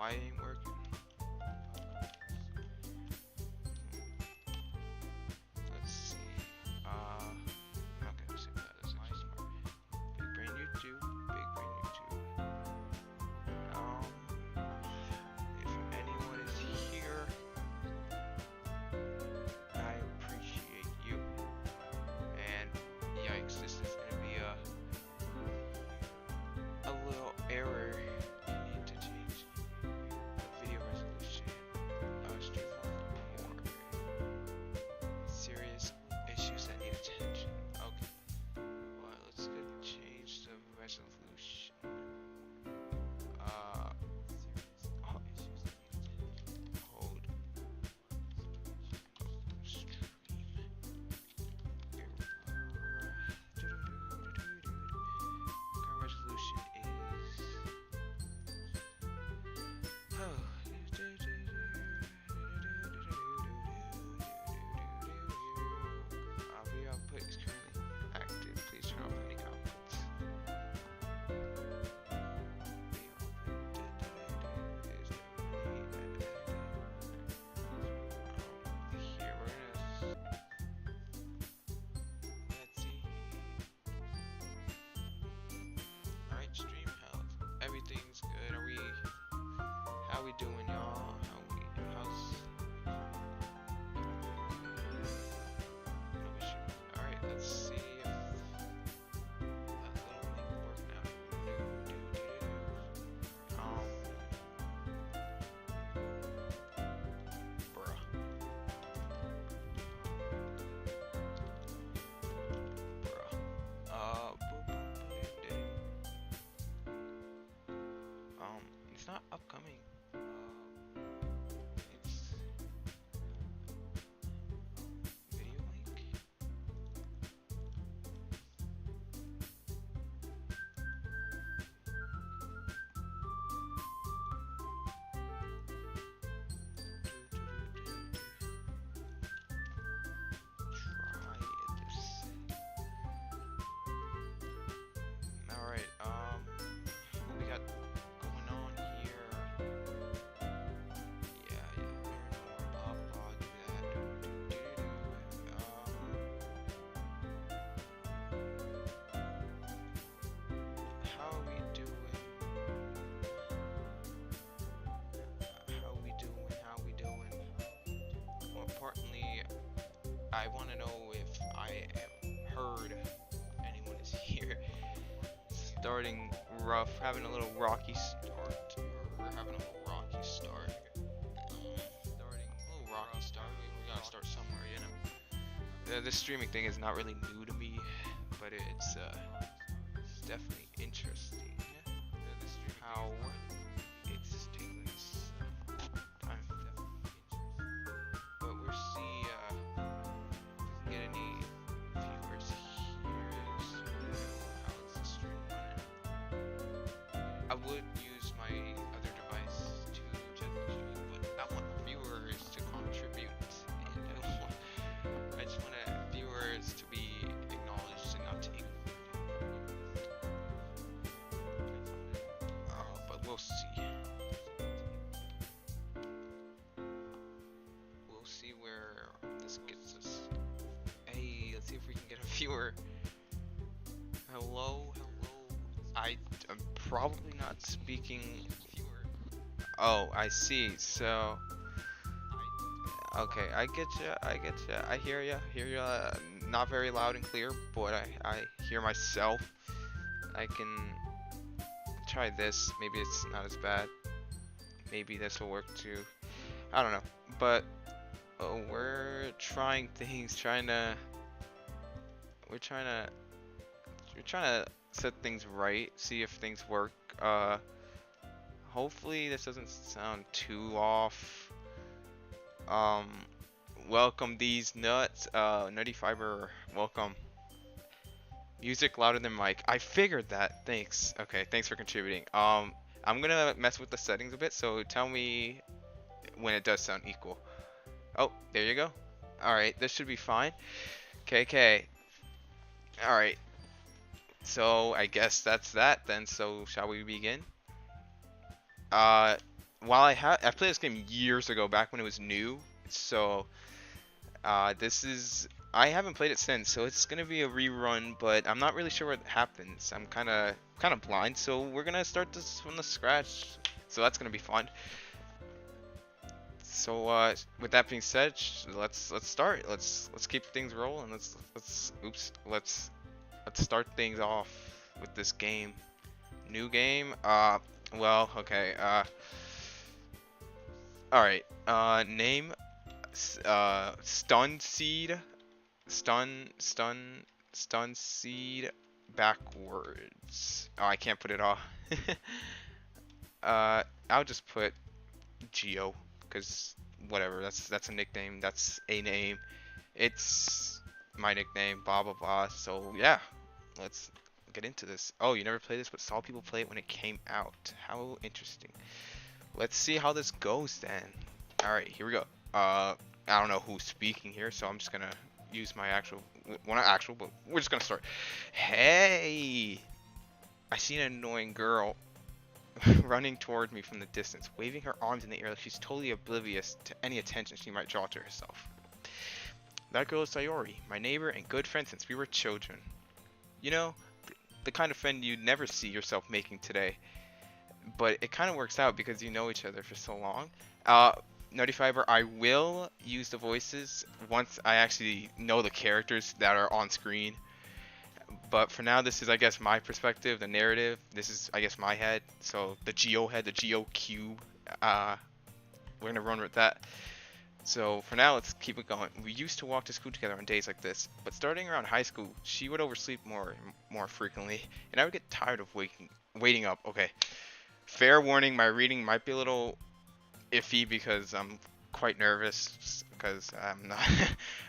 why it ain't working. Let's see. Okay, let's see what that is. It's just more Big Brain YouTube. Big Brain YouTube. If anyone is here, I appreciate you. And yikes, this is gonna be a little error. You need to change the video resolution. Stream more serious issues that need attention. Okay. Well, let's go change the resolution. Hold. Stream. Current resolution is. Video output is currently active. Please turn off any outputs. Video output is here we're gonna let's see. Alright, stream health. Everything's good. How we doing, y'all? Alright, let's see if that little thing will work now. Bruh. It's not upcoming. It's video link. Try this. All right. What we got going on here? Yeah. Blah blah. Do that. How are we doing? How we doing? More importantly, I want to know if I am heard. Anyone is here. Starting rough, having a little rocky start. We're having a little rocky start. Starting a little rocky start. We gotta start somewhere, you know. This streaming thing is not really new to me, but it's definitely interesting. How it's taking this time. But we'll see if we can get any viewers here. So we know how it's the stream running. I would use my other device to check the stream, but I want viewers to contribute, and I just want viewers to be acknowledged and not taken. But we'll see. We'll see where this gets us. Hey, let's see if we can get a viewer. Hello. I'm probably not speaking. Oh, I see. So, okay, I get you. I hear you. Not very loud and clear, but I hear myself. I can try this. Maybe it's not as bad. Maybe this will work too. I don't know. But we're trying things. We're trying to set things right. See if things work. Hopefully this doesn't sound too off. Welcome these nuts. Nutty Fiber, welcome. Music louder than mic. I figured that. Thanks. Okay, thanks for contributing. I'm gonna mess with the settings a bit, so tell me when it does sound equal. Oh, there you go. Alright, this should be fine. KK. Alright. So I guess that's that then. So shall we begin? while I played this game years ago, back when it was new, so this is I haven't played it since, so it's gonna be a rerun, but I'm not really sure what happens. I'm kind of blind, so we're gonna start this from the scratch. So that's gonna be fun. So with that being said, let's start. Let's keep things rolling. Let's start things off with this game. New game. Well, okay. All right. Name. Stun seed. Stun seed backwards. Oh, I can't put it off. I'll just put Geo, because whatever. That's a nickname. That's a name. It's my nickname. Blah blah blah. So yeah, let's get into this. Oh, you never played this, but saw people play it when it came out. How interesting. Let's see how this goes then. All right, here we go. I don't know who's speaking here, so I'm just gonna use my actual, well, not actual, but we're just gonna start. Hey, I see an annoying girl running toward me from the distance, waving her arms in the air like she's totally oblivious to any attention she might draw to herself. That girl is Sayori, my neighbor and good friend since we were children. You know, the kind of friend you'd never see yourself making today. But it kind of works out because you know each other for so long. Nutty Fiber, I will use the voices once I actually know the characters that are on screen. But for now, this is, I guess, my perspective, the narrative. This is, I guess, my head. So the Geo head, the Geo cube. We're going to run with that. So for now, let's keep it going. We used to walk to school together on days like this. But starting around high school, she would oversleep more frequently. And I would get tired of waiting up. Okay. Fair warning, my reading might be a little iffy because I'm quite nervous. Because I'm not...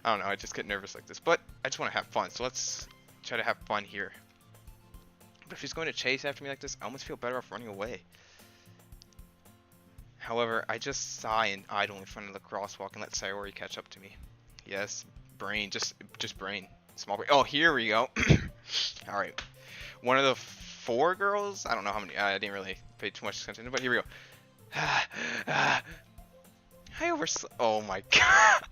I don't know, I just get nervous like this. But I just want to have fun. So let's try to have fun here. But if he's going to chase after me like this, I almost feel better off running away. However, I just sigh and idle in front of the crosswalk and let Sayori catch up to me. Yes, brain, just brain. Small brain. Oh, here we go. Alright. One of the 4 girls? I don't know how many. I didn't really pay too much attention, but here we go. I overslept. Oh my god.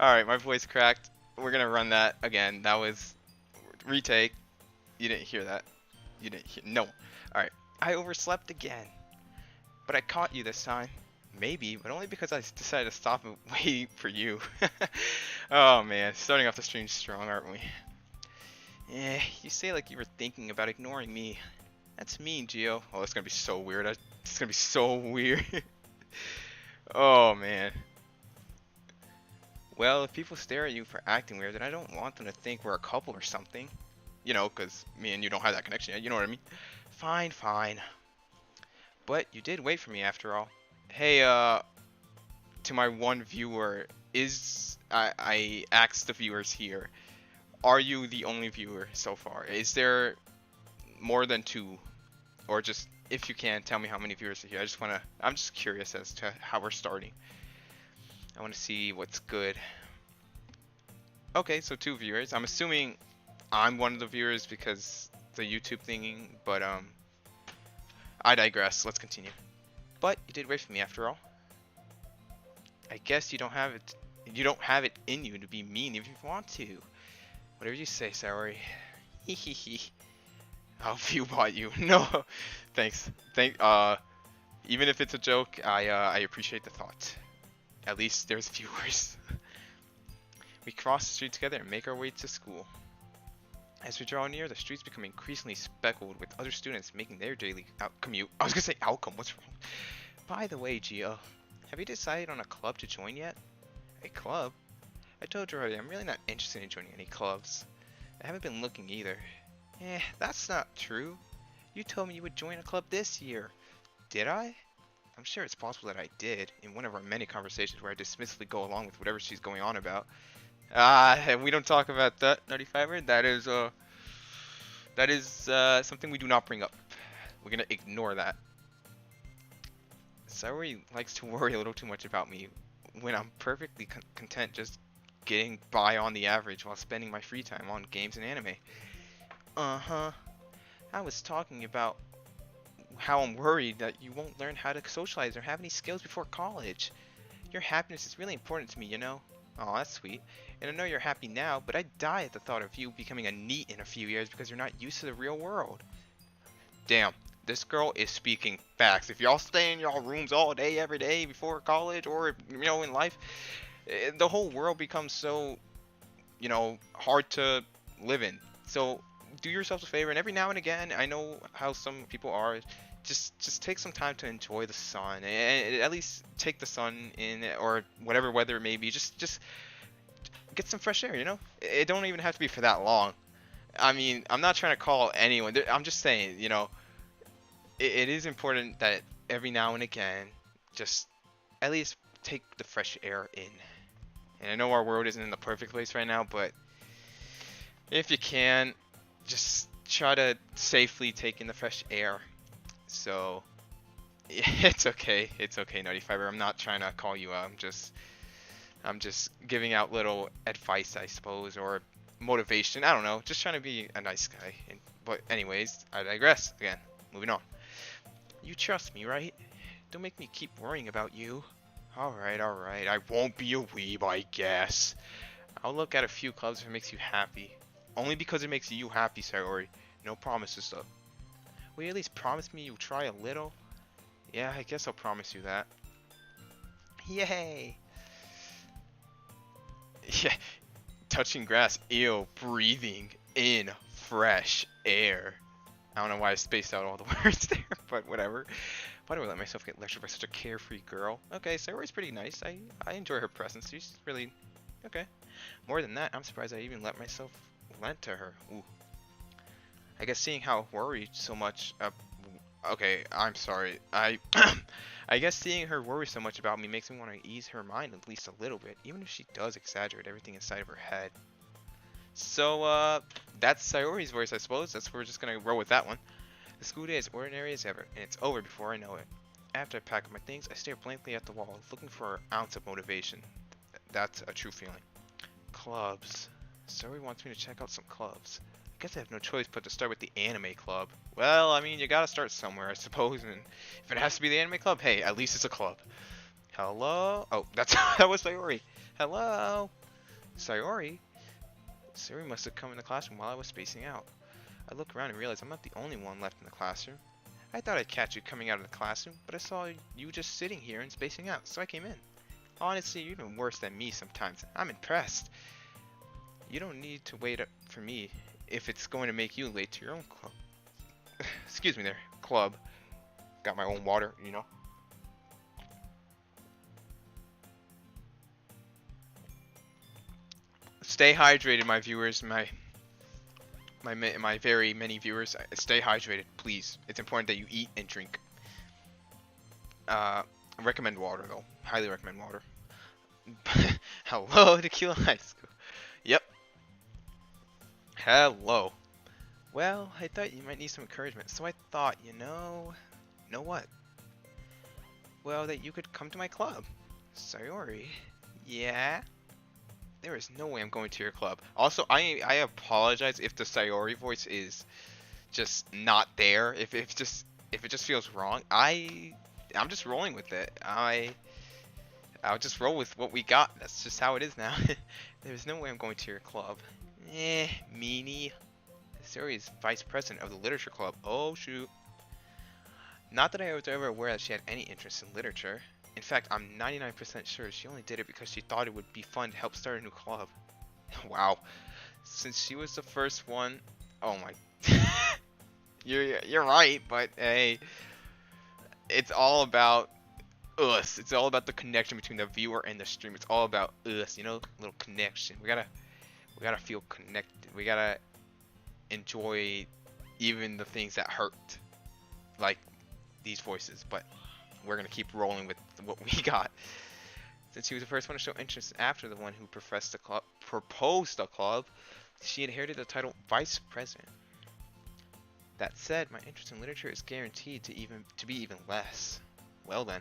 Alright, my voice cracked. We're gonna run that again. That was retake. You didn't hear that. You didn't hear. No. Alright. I overslept again. But I caught you this time. Maybe, but only because I decided to stop and wait for you. Oh man, starting off the stream strong, aren't we? Eh, you say like you were thinking about ignoring me. That's mean, Geo. Oh, it's gonna be so weird. It's gonna be so weird. Oh man. Well, if people stare at you for acting weird, then I don't want them to think we're a couple or something. You know, because me and you don't have that connection yet. You know what I mean? Fine, fine. But you did wait for me after all. Hey, to my one viewer, I asked the viewers here, are you the only viewer so far? Is there more than 2? Or just, if you can, tell me how many viewers are here. I'm just curious as to how we're starting. I want to see what's good. Okay, so 2 viewers. I'm assuming I'm one of the viewers because the YouTube thingy, but I digress. Let's continue. But you did wait for me after all. I guess you don't have it. You don't have it in you to be mean if you want to. Whatever you say, Sayori. Hehehe. I'll view bot you. No, thanks. Even if it's a joke, I appreciate the thought. At least there's viewers. We cross the street together and make our way to school. As we draw near, the streets become increasingly speckled with other students making their daily commute. I was gonna say outcome, what's wrong? By the way, Gio, have you decided on a club to join yet? A club? I told you already, I'm really not interested in joining any clubs. I haven't been looking either. That's not true. You told me you would join a club this year. Did I? I'm sure it's possible that I did, in one of our many conversations where I dismissively go along with whatever she's going on about. We don't talk about that, Nutty Fiber. That is something we do not bring up. We're gonna ignore that. Sayori likes to worry a little too much about me when I'm perfectly content just getting by on the average while spending my free time on games and anime. Uh-huh. I was talking about how I'm worried that you won't learn how to socialize or have any skills before college. Your happiness is really important to me, you know? Oh, that's sweet. And I know you're happy now, but I'd die at the thought of you becoming a NEET in a few years because you're not used to the real world. Damn, this girl is speaking facts. If y'all stay in y'all rooms all day, every day before college or, in life, the whole world becomes so, hard to live in. So do yourselves a favor, and every now and again, I know how some people are, just take some time to enjoy the sun, and at least take the sun in, or whatever weather it may be. Just get some fresh air. It don't even have to be for that long. I mean, I'm not trying to call anyone. I'm just saying, it is important that every now and again, just at least take the fresh air in. And I know our world isn't in the perfect place right now, but if you can, just try to safely take in the fresh air. So, it's okay. It's okay, Nutty Fiber. I'm not trying to call you out. I'm just giving out little advice, I suppose, or motivation. I don't know. Just trying to be a nice guy. But anyways, I digress. Again, moving on. You trust me, right? Don't make me keep worrying about you. Alright. I won't be a weeb, I guess. I'll look at a few clubs if it makes you happy. Only because it makes you happy, Sayori. No promises, though. Will you at least promise me you'll try a little? Yeah, I guess I'll promise you that. Yay! Yeah, touching grass. Ew, breathing in fresh air. I don't know why I spaced out all the words there, but whatever. Why do I let myself get lectured by such a carefree girl? Okay, Sayori's pretty nice. I enjoy her presence. She's really... okay. More than that, I'm surprised I even let myself lent to her. Ooh. I guess seeing how worried so much... okay, I'm sorry. I guess seeing her worry so much about me makes me want to ease her mind at least a little bit, even if she does exaggerate everything inside of her head. So, that's Sayori's voice, I suppose. We're just gonna roll with that one. The school day is ordinary as ever, and it's over before I know it. After I pack up my things, I stare blankly at the wall, looking for an ounce of motivation. That's a true feeling. Clubs. Sayori wants me to check out some clubs. I guess I have no choice but to start with the anime club. Well, I mean, you gotta start somewhere, I suppose, and if it has to be the anime club, hey, at least it's a club. Hello? Oh, that was Sayori. Hello? Sayori? Sayori must have come in the classroom while I was spacing out. I look around and realize I'm not the only one left in the classroom. I thought I'd catch you coming out of the classroom, but I saw you just sitting here and spacing out, so I came in. Honestly, you're even worse than me sometimes. I'm impressed. You don't need to wait up for me if it's going to make you late to your own club. Excuse me there, club. Got my own water, Stay hydrated, my viewers, my very many viewers. Stay hydrated, please. It's important that you eat and drink. I recommend water, though. Highly recommend water. Hello, Tequila High School. Yep. Hello. Well, I thought you might need some encouragement, so I thought, know what? Well, that you could come to my club. Sayori. Yeah? There is no way I'm going to your club. Also, I apologize if the Sayori voice is just not there. If it just feels wrong. I'm just rolling with it. I'll just roll with what we got. That's just how it is now. There's no way I'm going to your club. Meanie. Sayori is vice president of the literature club. Oh shoot. Not that I was ever aware that she had any interest in literature. In fact, I'm 99% sure she only did it because she thought it would be fun to help start a new club. Wow. Since she was the first one... oh my... you're right, but hey... it's all about us. It's all about the connection between the viewer and the stream. It's all about us, little connection. We gotta feel connected. We gotta enjoy even the things that hurt. Like these voices, but... we're going to keep rolling with what we got. Since she was the first one to show interest after the one who proposed the club, she inherited the title Vice President. That said, my interest in literature is guaranteed to be even less. Well then.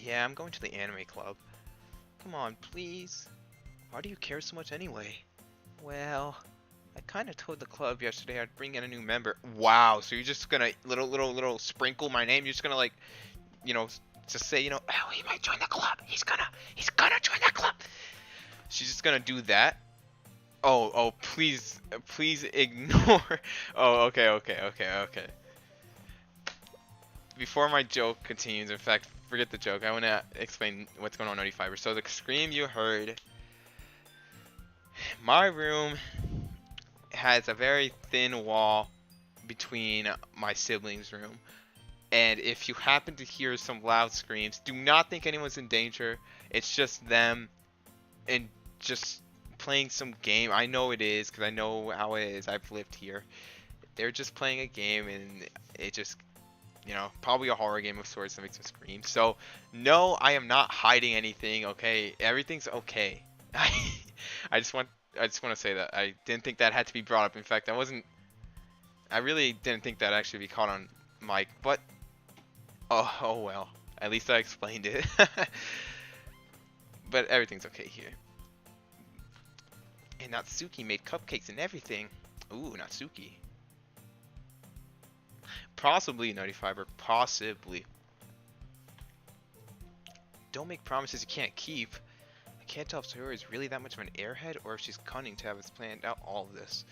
Yeah, I'm going to the anime club. Come on, please. Why do you care so much anyway? Well, I kind of told the club yesterday I'd bring in a new member. Wow, so you're just gonna little sprinkle my name? You're just gonna like, you know, just say, you know, oh, he might join the club. He's gonna join the club. She's just gonna do that. Oh, please ignore. Oh, okay. Before my joke continues, in fact, forget the joke. I want to explain what's going on 95. So the scream you heard, my room has a very thin wall between my siblings' room. And if you happen to hear some loud screams, do not think anyone's in danger. It's just them and just playing some game. I know it is because I know how it is. I've lived here. They're just playing a game and it just, you know, probably a horror game of sorts that makes them scream. So, no, I am not hiding anything, okay? Everything's okay. I just want to say that. I didn't think that had to be brought up. In fact, I really didn't think that actually be caught on mic, but oh well. At least I explained it. But everything's okay here. And Natsuki made cupcakes and everything. Ooh, Natsuki. Possibly 95 or possibly. Don't make promises you can't keep. I can't tell if Sayori is really that much of an airhead or if she's cunning to have us planned out all of this.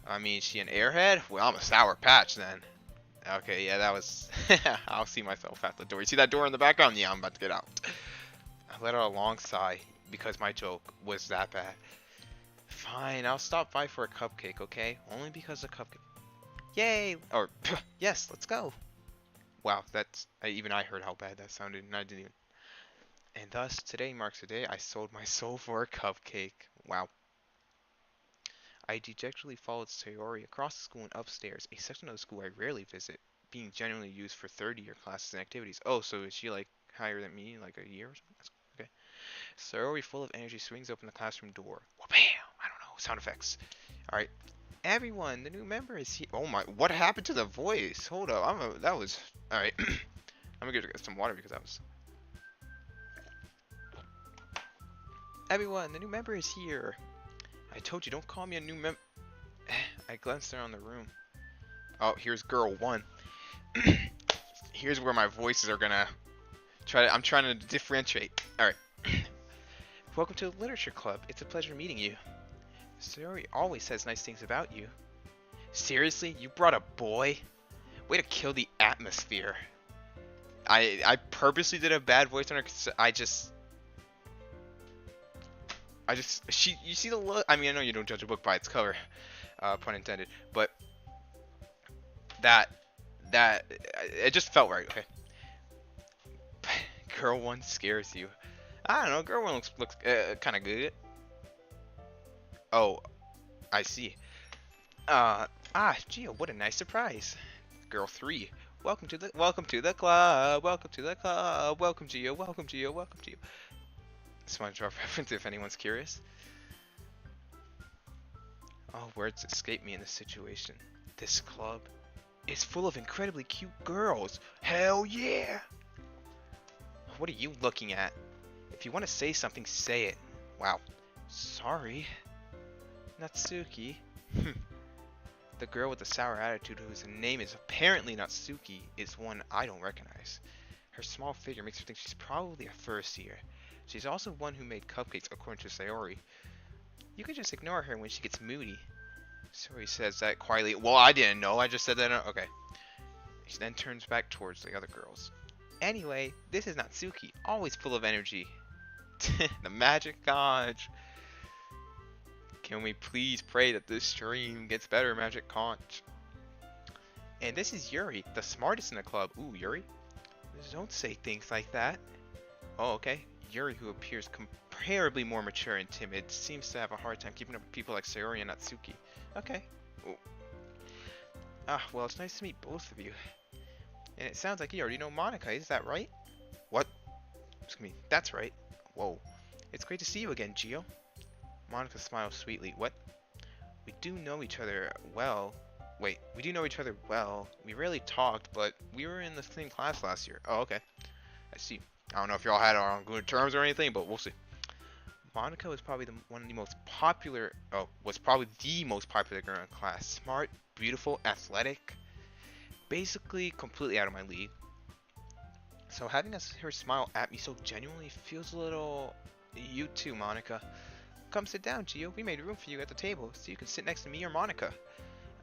I mean, is she an airhead? Well, I'm a Sour Patch then. Okay, yeah, that was... I'll see myself at the door. You see that door in the background? Yeah, I'm about to get out. I let out a long sigh because my joke was that bad. Fine, I'll stop by for a cupcake, okay? Only because a cupcake... Yay! Or, yes, let's go. Wow, even I heard how bad that sounded, and I didn't even... And thus, today marks the day I sold my soul for a cupcake. Wow. I dejectedly followed Sayori across the school and upstairs, a section of the school I rarely visit, being generally used for third-year classes and activities. Oh, so is she, like, higher than me, like a year or something? Okay. Sayori, full of energy, swings open the classroom door. Wha-bam! I don't know. Sound effects. Alright. Everyone, the new member is here. Oh my, what happened to the voice? Hold up, that was... Alright. I'm gonna get some water because that was... Everyone, the new member is here. I told you, don't call me a new member. I glanced around the room. Oh, here's girl 1. Here's where my voices are gonna I'm trying to differentiate. Alright. Welcome to the Literature Club. It's a pleasure meeting you. Sayori always says nice things about you. Seriously? You brought a boy? Way to kill the atmosphere. I purposely did a bad voice on her because you see the look. I mean, I know you don't judge a book by its cover, pun intended, but it just felt right. Okay. Girl 1 scares you. I don't know. Girl 1 looks kind of good. Oh, I see. Gio, what a nice surprise. Girl 3, welcome to the club. Welcome to the club. Welcome Gio. Welcome Gio. SpongeBob reference if anyone's curious. Oh, words escape me in this situation. This club is full of incredibly cute girls. Hell yeah! What are you looking at? If you want to say something, say it. Wow. Sorry. Natsuki. The girl with the sour attitude whose name is apparently Natsuki is one I don't recognize. Her small figure makes her think she's probably a first year. She's also one who made cupcakes, according to Sayori. You can just ignore her when she gets moody. Sayori says that quietly. Well, I didn't know. I just said that. Okay. She then turns back towards the other girls. Anyway, this is Natsuki, always full of energy. The magic conch. Can we please pray that this stream gets better, magic conch? And this is Yuri, the smartest in the club. Ooh, Yuri? Don't say things like that. Oh, okay. Yuri, who appears comparably more mature and timid, seems to have a hard time keeping up with people like Sayori and Natsuki. Okay. Ooh. Well, it's nice to meet both of you. And it sounds like you already know Monica, is that right? What? Excuse me, that's right. Whoa. It's great to see you again, Gio. Monica smiles sweetly. What? We do know each other well. Wait, we do know each other well. We rarely talked, but we were in the same class last year. Oh, okay. I see. I don't know if y'all had our on good terms or anything, but we'll see. Monica was probably one of the most popular, was probably the most popular girl in class. Smart, beautiful, athletic, basically completely out of my league. So having her smile at me so genuinely feels a little... You too, Monica. Come sit down, Gio. We made room for you at the table, so you can sit next to me or Monica.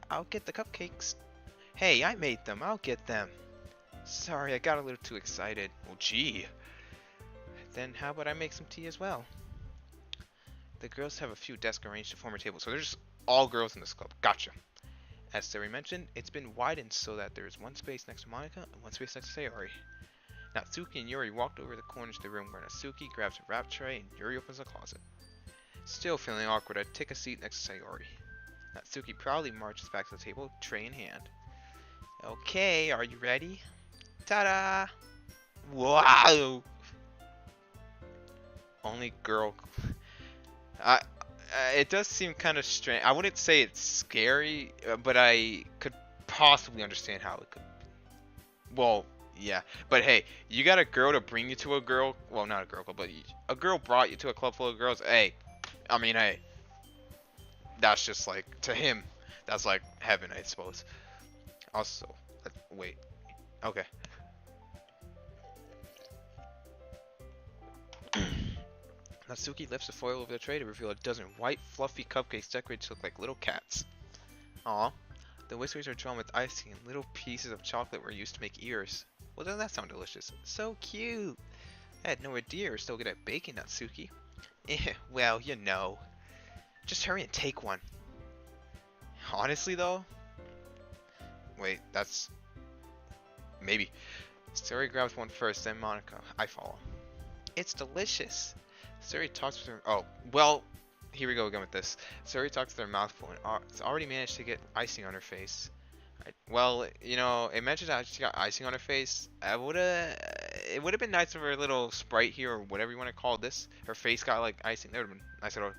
I'll get the cupcakes. Hey, I made them. I'll get them. Sorry, I got a little too excited. Well, gee. Then how about I make some tea as well? The girls have a few desks arranged to form a table, so there's just all girls in this club. Gotcha. As Sayori mentioned, it's been widened so that there's one space next to Monica and one space next to Sayori. Natsuki and Yuri walked over the corner to the room where Natsuki grabs a wrap tray and Yuri opens the closet. Still feeling awkward, I take a seat next to Sayori. Natsuki proudly marches back to the table, tray in hand. Okay, are you ready? Ta-da! Wow! Only girl. It does seem kind of strange. I wouldn't say it's scary, but I could possibly understand how it could. Well, yeah. But hey, you got a girl to bring you to a girl. Well, not a girl club, but a girl brought you to a club full of girls. Hey, I mean, hey. That's just like, to him, that's like heaven, I suppose. Also, wait. Okay. Natsuki lifts the foil over the tray to reveal a dozen white, fluffy cupcakes decorated to look like little cats. Aw. The whiskers are drawn with icing and little pieces of chocolate were used to make ears. Well, doesn't that sound delicious? So cute! I had no idea you're so good at baking, Natsuki. Well, you know. Just hurry and take one. Honestly, though? Wait, that's... Maybe. Sayori grabs one first, then Monica. I follow. It's delicious. Sayori talks with her... Oh, well, here we go again with this. Sayori talks with her mouth full and has already managed to get icing on her face. Well, you know, it mentioned how she got icing on her face. It would have been nice if her little sprite here, or whatever you want to call this, her face got like icing. That would have been a nice little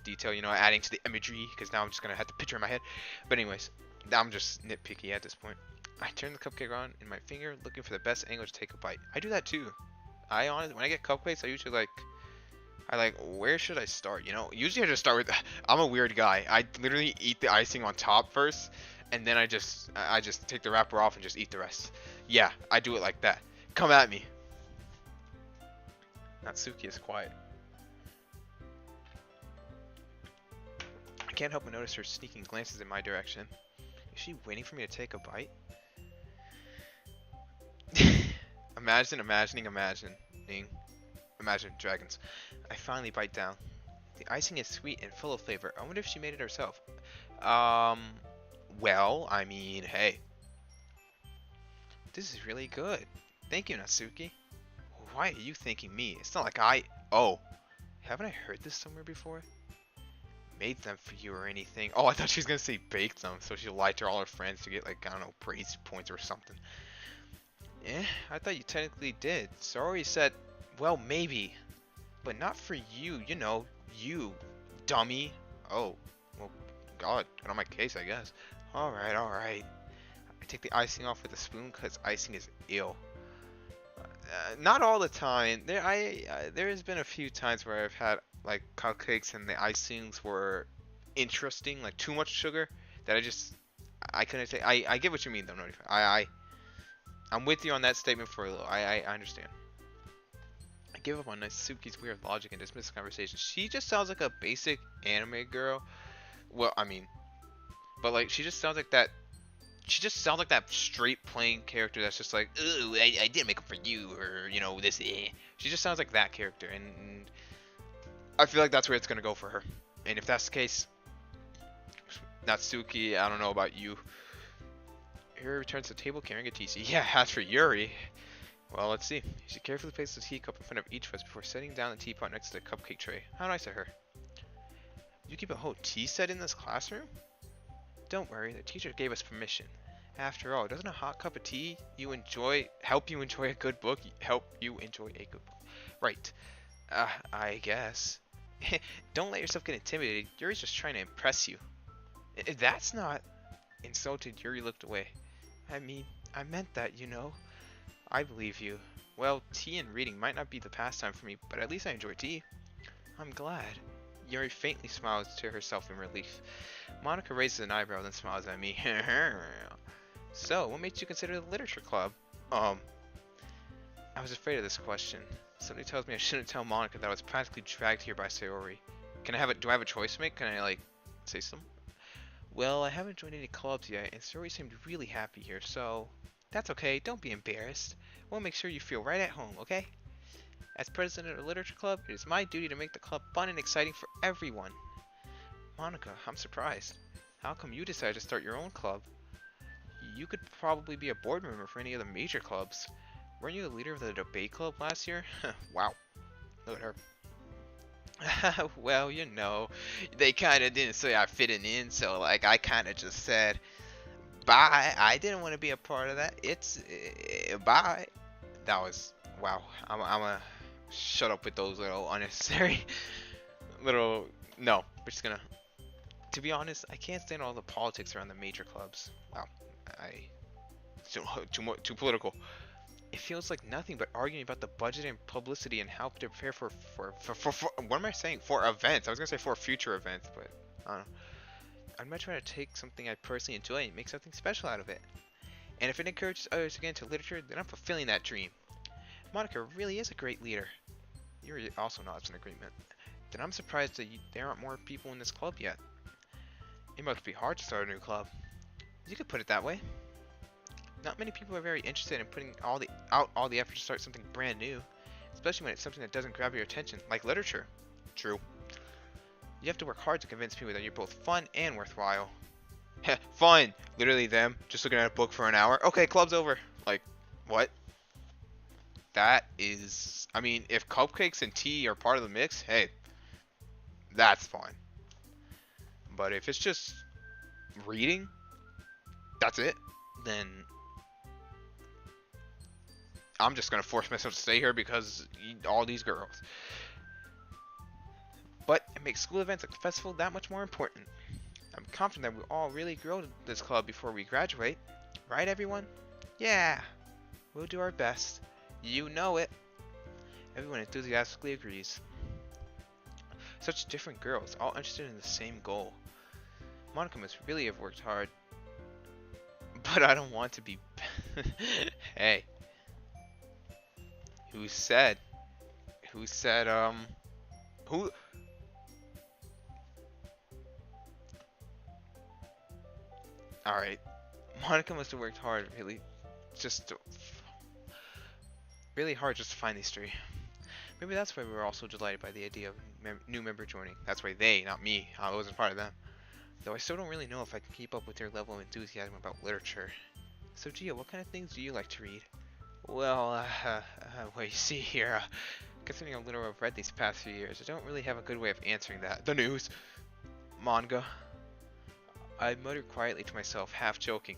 detail, you know, adding to the imagery, because now I'm just going to have to picture in my head. But anyways, I'm just nitpicky at this point. I turn the cupcake on in my finger, looking for the best angle to take a bite. I do that too. I honestly, when I get cupcakes, I usually like, where should I start? You know, usually I just start with, I'm a weird guy. I literally eat the icing on top first, and then I just take the wrapper off and just eat the rest. Yeah, I do it like that. Come at me. Natsuki is quiet. I can't help but notice her sneaking glances in my direction. Is she waiting for me to take a bite? Imagine dragons. I finally bite down. The icing is sweet and full of flavor. I wonder if she made it herself. Well, I mean, hey. This is really good. Thank you, Natsuki. Why are you thanking me? It's not like Oh. Haven't I heard this somewhere before? Made them for you or anything. Oh, I thought she was gonna say baked them, so she lied to all her friends to get, like, I don't know, praise points or something. I thought you technically did. Sorry said, well, maybe. But not for you, you know, you, dummy. Oh, well, God, get on my case, I guess. Alright. I take the icing off with a spoon because icing is ill. Not all the time. There has been a few times where I've had, like, cupcakes and the icings were interesting, like too much sugar, that I couldn't take. I get what you mean, though, Notify. I'm with you on that statement for a little. I understand. I give up on Natsuki's weird logic and dismiss the conversation. She just sounds like a basic anime girl. Well, I mean, but like she just sounds like that. She just sounds like that straight playing character that's just like, ooh, I didn't make them for you, or you know this. She just sounds like that character, and I feel like that's where it's gonna go for her. And if that's the case, Natsuki, I don't know about you. Yuri returns to the table carrying a TC. Yeah, as for Yuri, well, let's see. She carefully places the teacup in front of each of us before setting down the teapot next to the cupcake tray. How nice of her. You keep a whole tea set in this classroom? Don't worry, the teacher gave us permission. After all, doesn't a hot cup of tea help you enjoy a good book? Right. I guess. Don't let yourself get intimidated. Yuri's just trying to impress you. That's not... Insulted, Yuri looked away. I mean, I meant that, you know. I believe you. Well, tea and reading might not be the pastime for me, but at least I enjoy tea. I'm glad. Yuri faintly smiles to herself in relief. Monica raises an eyebrow, then smiles at me. So, what made you consider the literature club? Um, I was afraid of this question. Somebody tells me I shouldn't tell Monica that I was practically dragged here by Sayori. Can I have it? Do I have a choice to make? Can I, like, say something? Well, I haven't joined any clubs yet, and Sayori seemed really happy here, so that's okay. Don't be embarrassed. We'll make sure you feel right at home, okay? As president of the literature club, it is my duty to make the club fun and exciting for everyone. Monica, I'm surprised. How come you decided to start your own club? You could probably be a board member for any of the major clubs. Weren't you the leader of the debate club last year? Wow. Look at her. Well, you know, they kind of didn't say I fitting in, so like I kind of just said bye. I didn't want to be a part of that. It's bye. That was wow. I'm a shut up with those little unnecessary little. No, we're just gonna. To be honest, I can't stand all the politics around the major clubs. Wow, I too political. It feels like nothing but arguing about the budget and publicity and how to prepare for what am I saying? For events. I was gonna say for future events, but I don't know. I'd much rather take something I personally enjoy and make something special out of it. And if it encourages others to get into literature, then I'm fulfilling that dream. Monica really is a great leader. Yuri also nods in agreement. Then I'm surprised that there aren't more people in this club yet. It must be hard to start a new club. You could put it that way. Not many people are very interested in putting all the effort to start something brand new, especially when it's something that doesn't grab your attention, like literature. True. You have to work hard to convince people that you're both fun and worthwhile. Heh, fun! Literally them, just looking at a book for an hour. Okay, club's over. Like, what? That is... I mean, if cupcakes and tea are part of the mix, hey, that's fine. But if it's just reading, that's it, then I'm just gonna force myself to stay here because all these girls. But it makes school events like the festival that much more important. I'm confident that we'll all really grow this club before we graduate. Right, everyone? Yeah, we'll do our best. You know it. Everyone enthusiastically agrees. Such different girls, all interested in the same goal. Monica must really have worked hard. But I don't want to be... Hey. Who said? Who said, Who... Alright. Monica must have worked hard, really hard just to find these three. Maybe that's why we were all so delighted by the idea of new member joining. That's why they, not me. I wasn't part of them. Though I still don't really know if I can keep up with their level of enthusiasm about literature. So Gia, what kind of things do you like to read? Well, well, you see here, considering how little I've read these past few years, I don't really have a good way of answering that. The news! Manga. I muttered quietly to myself, half joking.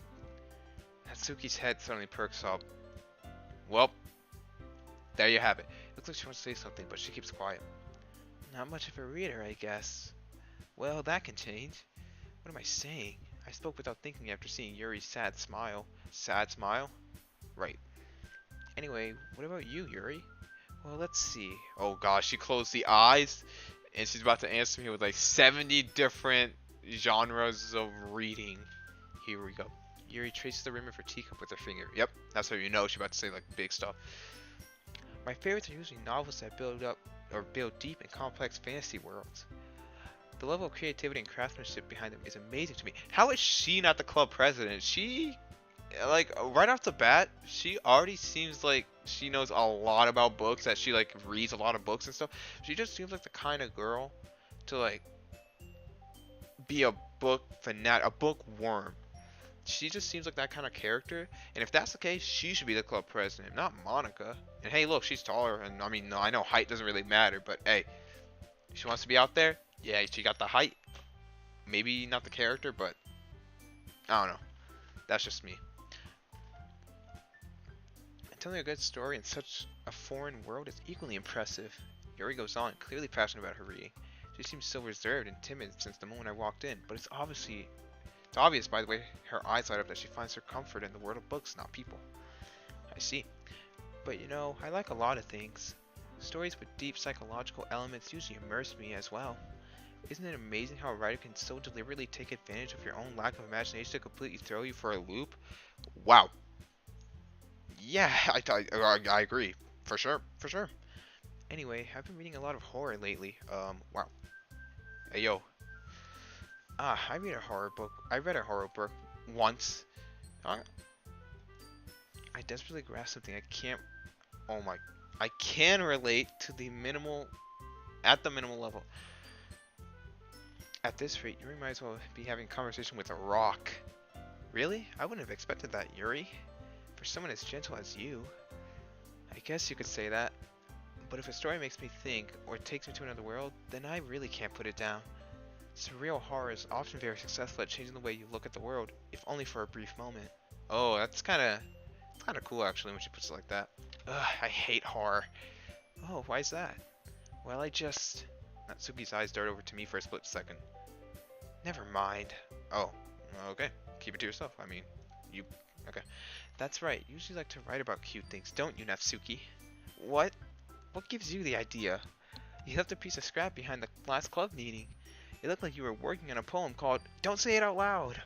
Natsuki's head suddenly perks up. Well, there you have it. Looks like she wants to say something, but she keeps quiet. Not much of a reader, I guess. Well, that can change. What am I saying? I spoke without thinking after seeing Yuri's sad smile. Sad smile? Right. Anyway, what about you, Yuri? Well, let's see. Oh gosh, she closed the eyes, and she's about to answer me with like 70 different genres of reading. Here we go. Yuri traces the rim of her teacup with her finger. Yep, that's how you know she's about to say like big stuff. My favorites are usually novels that build deep and complex fantasy worlds. The level of creativity and craftsmanship behind them is amazing to me. How is she not the club president? She, like, right off the bat, she already seems like she knows a lot about books, that she, like, reads a lot of books and stuff. She just seems like the kind of girl to, like, be a book fanatic, a bookworm. She just seems like that kind of character, and if that's the case, she should be the club president, not Monica. And hey, look, she's taller, and I mean, I know height doesn't really matter, but hey, she wants to be out there. Yeah, she got the height. Maybe not the character, but I don't know. That's just me. And telling a good story in such a foreign world is equally impressive. Yuri goes on, clearly passionate about her reading. She seems so reserved and timid since the moment I walked in, but it's obvious by the way her eyes light up that she finds her comfort in the world of books, not people. I see. But you know, I like a lot of things. Stories with deep psychological elements usually immerse me as well. Isn't it amazing how a writer can so deliberately take advantage of your own lack of imagination to completely throw you for a loop? Wow. Yeah, I agree. For sure, for sure. Anyway, I've been reading a lot of horror lately. Wow. Hey, yo. I read a horror book once. Uh, I desperately grasped something I can't. Oh my. I can relate to at the minimal level. At this rate, Yuri might as well be having a conversation with a rock. Really? I wouldn't have expected that, Yuri. For someone as gentle as you. I guess you could say that. But if a story makes me think, or takes me to another world, then I really can't put it down. Surreal horror is often very successful at changing the way you look at the world, if only for a brief moment. Oh, it's kind of cool actually when she puts it like that. Ugh, I hate horror. Oh, why is that? Well, Natsuki's eyes dart over to me for a split second. Never mind. Oh, okay. Keep it to yourself. I mean, you... Okay. That's right. You usually like to write about cute things, don't you, Natsuki? What? What gives you the idea? You left a piece of scrap behind the last club meeting. It looked like you were working on a poem called Don't Say It Out Loud.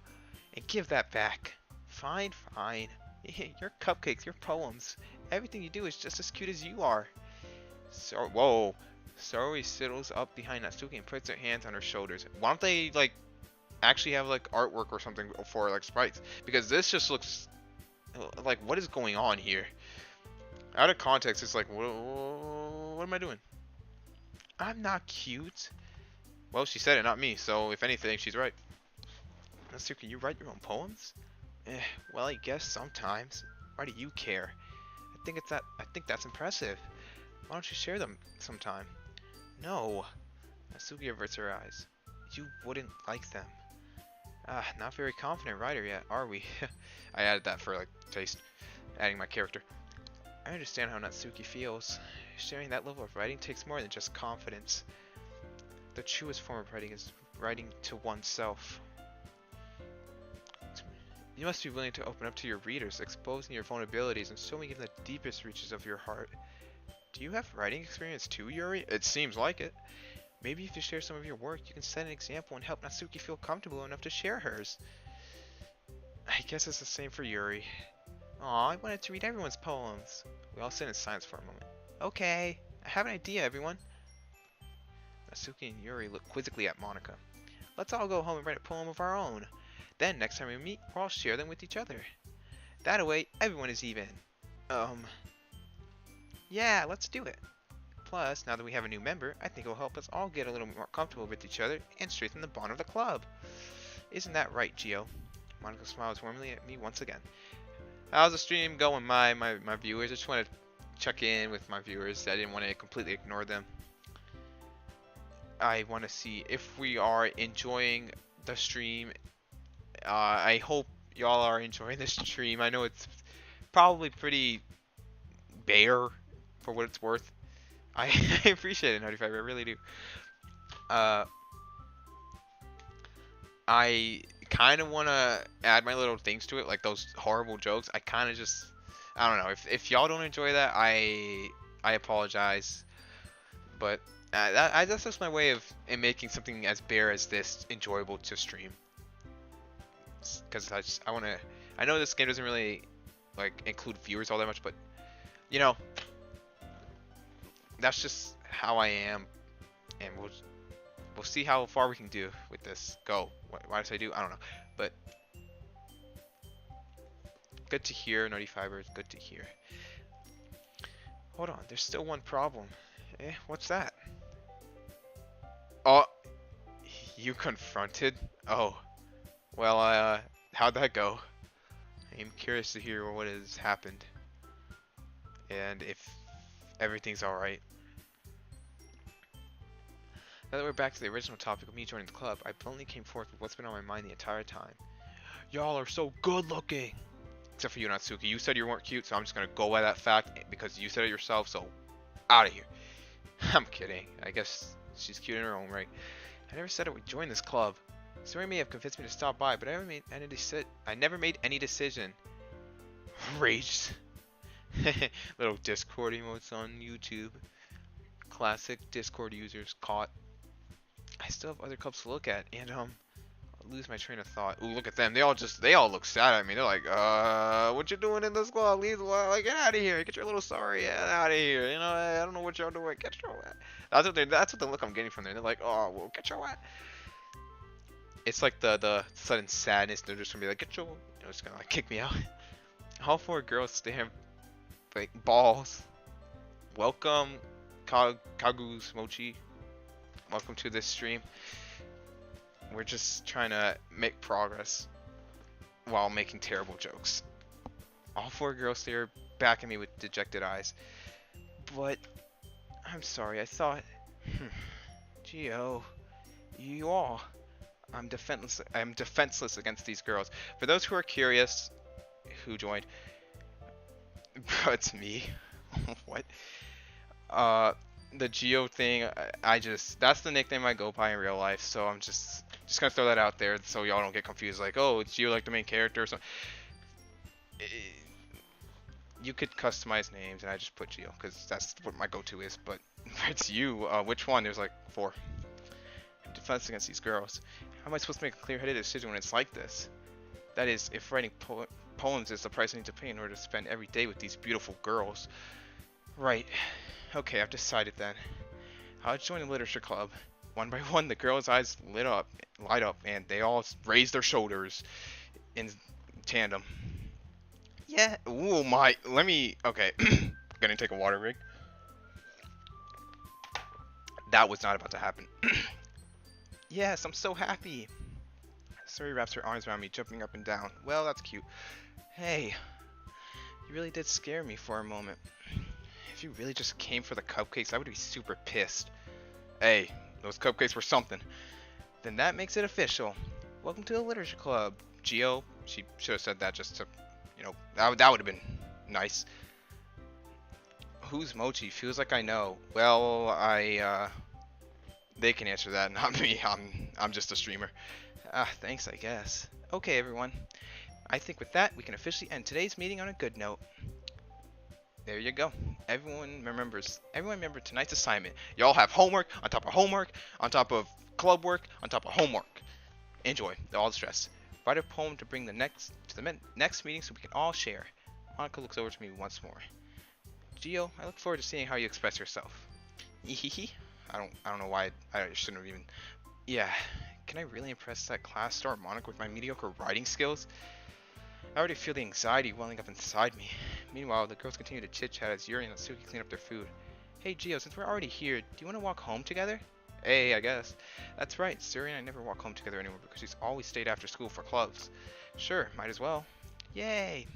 And give that back. Fine, fine. Your cupcakes, your poems. Everything you do is just as cute as you are. So, whoa. Saori sidles up behind Natsuki and puts her hands on her shoulders. Why don't they, like, actually have, like, artwork or something for, like, sprites? Because this just looks... Like, what is going on here? Out of context, it's like, what am I doing? I'm not cute. Well, she said it, not me, so if anything, she's right. Natsuki, you write your own poems? Well, I guess sometimes. Why do you care? I think that's impressive. Why don't you share them sometime? No. Natsuki averts her eyes. You wouldn't like them. Not very confident writer yet, are we? I added that for, like, taste. Adding my character. I understand how Natsuki feels. Sharing that level of writing takes more than just confidence. The truest form of writing is writing to oneself. You must be willing to open up to your readers, exposing your vulnerabilities and showing them the deepest reaches of your heart. Do you have writing experience too, Yuri? It seems like it. Maybe if you share some of your work, you can set an example and help Natsuki feel comfortable enough to share hers. I guess it's the same for Yuri. Aw, I wanted to read everyone's poems. We all sit in silence for a moment. Okay, I have an idea, everyone. Natsuki and Yuri look quizzically at Monika. Let's all go home and write a poem of our own. Then, next time we meet, we'll all share them with each other. That way, everyone is even. Yeah, let's do it. Plus, now that we have a new member, I think it will help us all get a little more comfortable with each other and strengthen the bond of the club. Isn't that right, Gio? Monika smiles warmly at me once again. How's the stream going, my viewers? I just want to check in with my viewers. I didn't want to completely ignore them. I want to see if we are enjoying the stream. I hope y'all are enjoying this stream. I know it's probably pretty bare for what it's worth. I appreciate it, 95. I really do. I kind of want to add my little things to it, like those horrible jokes. I kind of just, I don't know. If y'all don't enjoy that, I apologize. But that's just my way of making something as bare as this enjoyable to stream. Because I know this game doesn't really like include viewers all that much, but you know, that's just how I am, and we'll see how far we can do with this. Go. Why did I do? I don't know, but good to hear. Nutty Fiber is good to hear. Hold on, there's still one problem. What's that? Oh, you confronted? Oh, well, how'd that go? I'm curious to hear what has happened, and if everything's alright. Now that we're back to the original topic of me joining the club, I bluntly came forth with what's been on my mind the entire time. Y'all are so good looking! Except for you, Natsuki. You said you weren't cute, so I'm just gonna go by that fact because you said it yourself, so out of here. I'm kidding. I guess she's cute in her own right. I never said I would join this club. Saori may have convinced me to stop by, but I never made any decision. Raged. Little Discord emotes on YouTube. Classic Discord users caught. I still have other clubs to look at, and I'll lose my train of thought. Ooh, look at them. They all look sad at me. They're like, what you doing in this club? Leave, like, get out of here. Get your little sorry ass out of here. You know, I don't know what y'all doing. Get your ass. That's what the look I'm getting from them. They're like, oh, well, get your ass. It's like the sudden sadness. They're just gonna be like, get your, you know, it's gonna like kick me out. All four girls stand like balls. Welcome, Kagu's Mochi. Welcome to this stream. We're just trying to make progress while making terrible jokes. All four girls stare back at me with dejected eyes. But I'm sorry, I thought, Gio, you all. I'm defenseless against these girls. For those who are curious, who joined? It's me. What? The Geo thing, that's the nickname I go by in real life, so I'm just gonna throw that out there so y'all don't get confused, like, oh, it's Geo like the main character or something. You could customize names, and I just put Geo, because that's what my go-to is, but it's you, which one? There's like 4. Defense against these girls. How am I supposed to make a clear-headed decision when it's like this? That is, if writing poems is the price I need to pay in order to spend every day with these beautiful girls. Right. Okay, I've decided then. I'll join the literature club. One by one, the girls' eyes light up, and they all raise their shoulders in tandem. Yeah. Ooh, okay. Gonna take a water break. That was not about to happen. Yes, I'm so happy. Suri wraps her arms around me, jumping up and down. Well, that's cute. Hey, you really did scare me for a moment. If you really just came for the cupcakes, I would be super pissed. Hey, those cupcakes were something. Then that makes it official. Welcome to the literature club. Gio, she should have said that just to, you know, that would have been nice. Who's Mochi? Feels like I know. Well, they can answer that, not me. I'm just a streamer. Thanks, I guess. Okay, everyone. I think with that, we can officially end today's meeting on a good note. There you go. Everyone remember tonight's assignment. Y'all have homework on top of homework, on top of club work, on top of homework. Enjoy all the stress. Write a poem to bring to the next meeting so we can all share. Monica looks over to me once more. Gio, I look forward to seeing how you express yourself. Hehehe. I don't know why I shouldn't have even. Yeah. Can I really impress that class star Monica with my mediocre writing skills? I already feel the anxiety welling up inside me. Meanwhile, the girls continue to chit-chat as Yuri and Natsuki clean up their food. Hey Gio, since we're already here, do you want to walk home together? Hey, I guess. That's right, Suri and I never walk home together anymore because she's always stayed after school for clubs. Sure, might as well. Yay!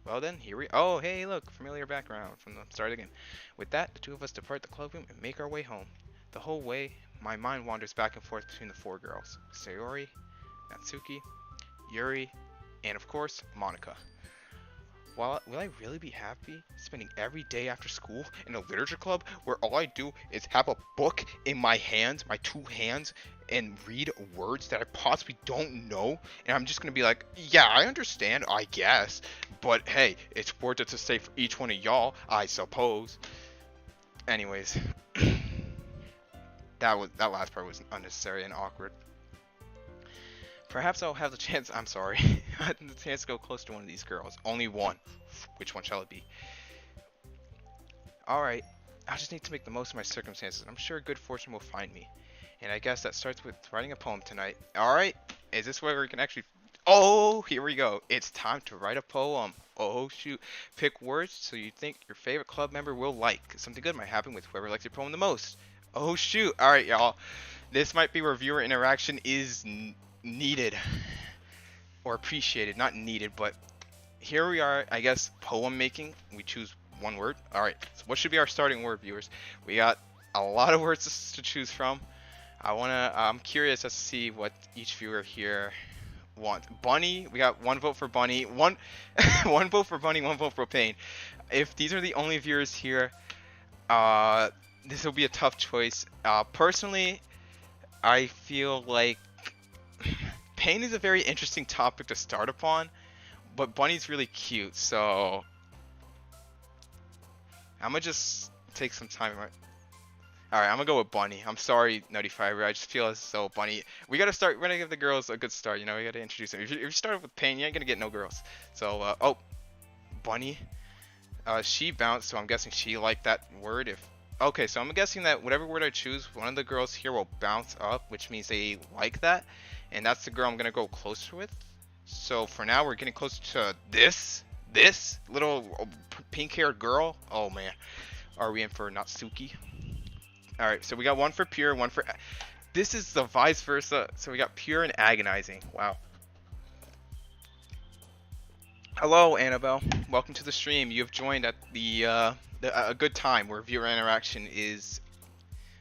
Well then, here we... Oh, hey, look, familiar background from the start of the game. With that, the two of us depart the club room and make our way home. The whole way, my mind wanders back and forth between the 4 girls. Sayori, Natsuki, Yuri, and of course, Monica. Will I really be happy spending every day after school in a literature club where all I do is have a book in my hands, my 2 hands, and read words that I possibly don't know? And I'm just going to be like, yeah, I understand, I guess. But hey, it's worth it to stay for each one of y'all, I suppose. Anyways, that last part was unnecessary and awkward. Perhaps I'll have the chance, I'm sorry, the chance to go close to one of these girls. Only one. Which one shall it be? Alright, I just need to make the most of my circumstances. I'm sure good fortune will find me. And I guess that starts with writing a poem tonight. Alright, is this where we can actually... Oh, here we go. It's time to write a poem. Oh, shoot. Pick words so you think your favorite club member will like. Something good might happen with whoever likes your poem the most. Oh, shoot. Alright, y'all. This might be where viewer interaction is... needed or appreciated, not needed, but here we are. I guess poem making, we choose one word. All right, so what should be our starting word, viewers? We got a lot of words to choose from. I'm curious as to see what each viewer here wants. Bunny, we got 1 vote for Bunny, one vote for Bunny, 1 vote for Pain. If these are the only viewers here, this will be a tough choice. Personally, I feel like Pain is a very interesting topic to start upon, but Bunny's really cute, so I'm gonna just take some time. All right, I'm gonna go with Bunny. I'm sorry, Nutty Fiber. I just feel as though Bunny. We gotta start. We're gonna give the girls a good start. You know, we gotta introduce them. If you start with Pain, you ain't gonna get no girls. So, oh, Bunny. She bounced, so I'm guessing she liked that word. If okay, so I'm guessing that whatever word I choose, one of the girls here will bounce up, which means they like that, and that's the girl I'm gonna go closer with. So for now, we're getting closer to this little pink-haired girl. Oh man, are we in for Natsuki? All right, so we got one for pure, one for. This is the vice versa. So we got pure and agonizing. Wow. Hello, Annabelle. Welcome to the stream. You have joined at a good time where viewer interaction is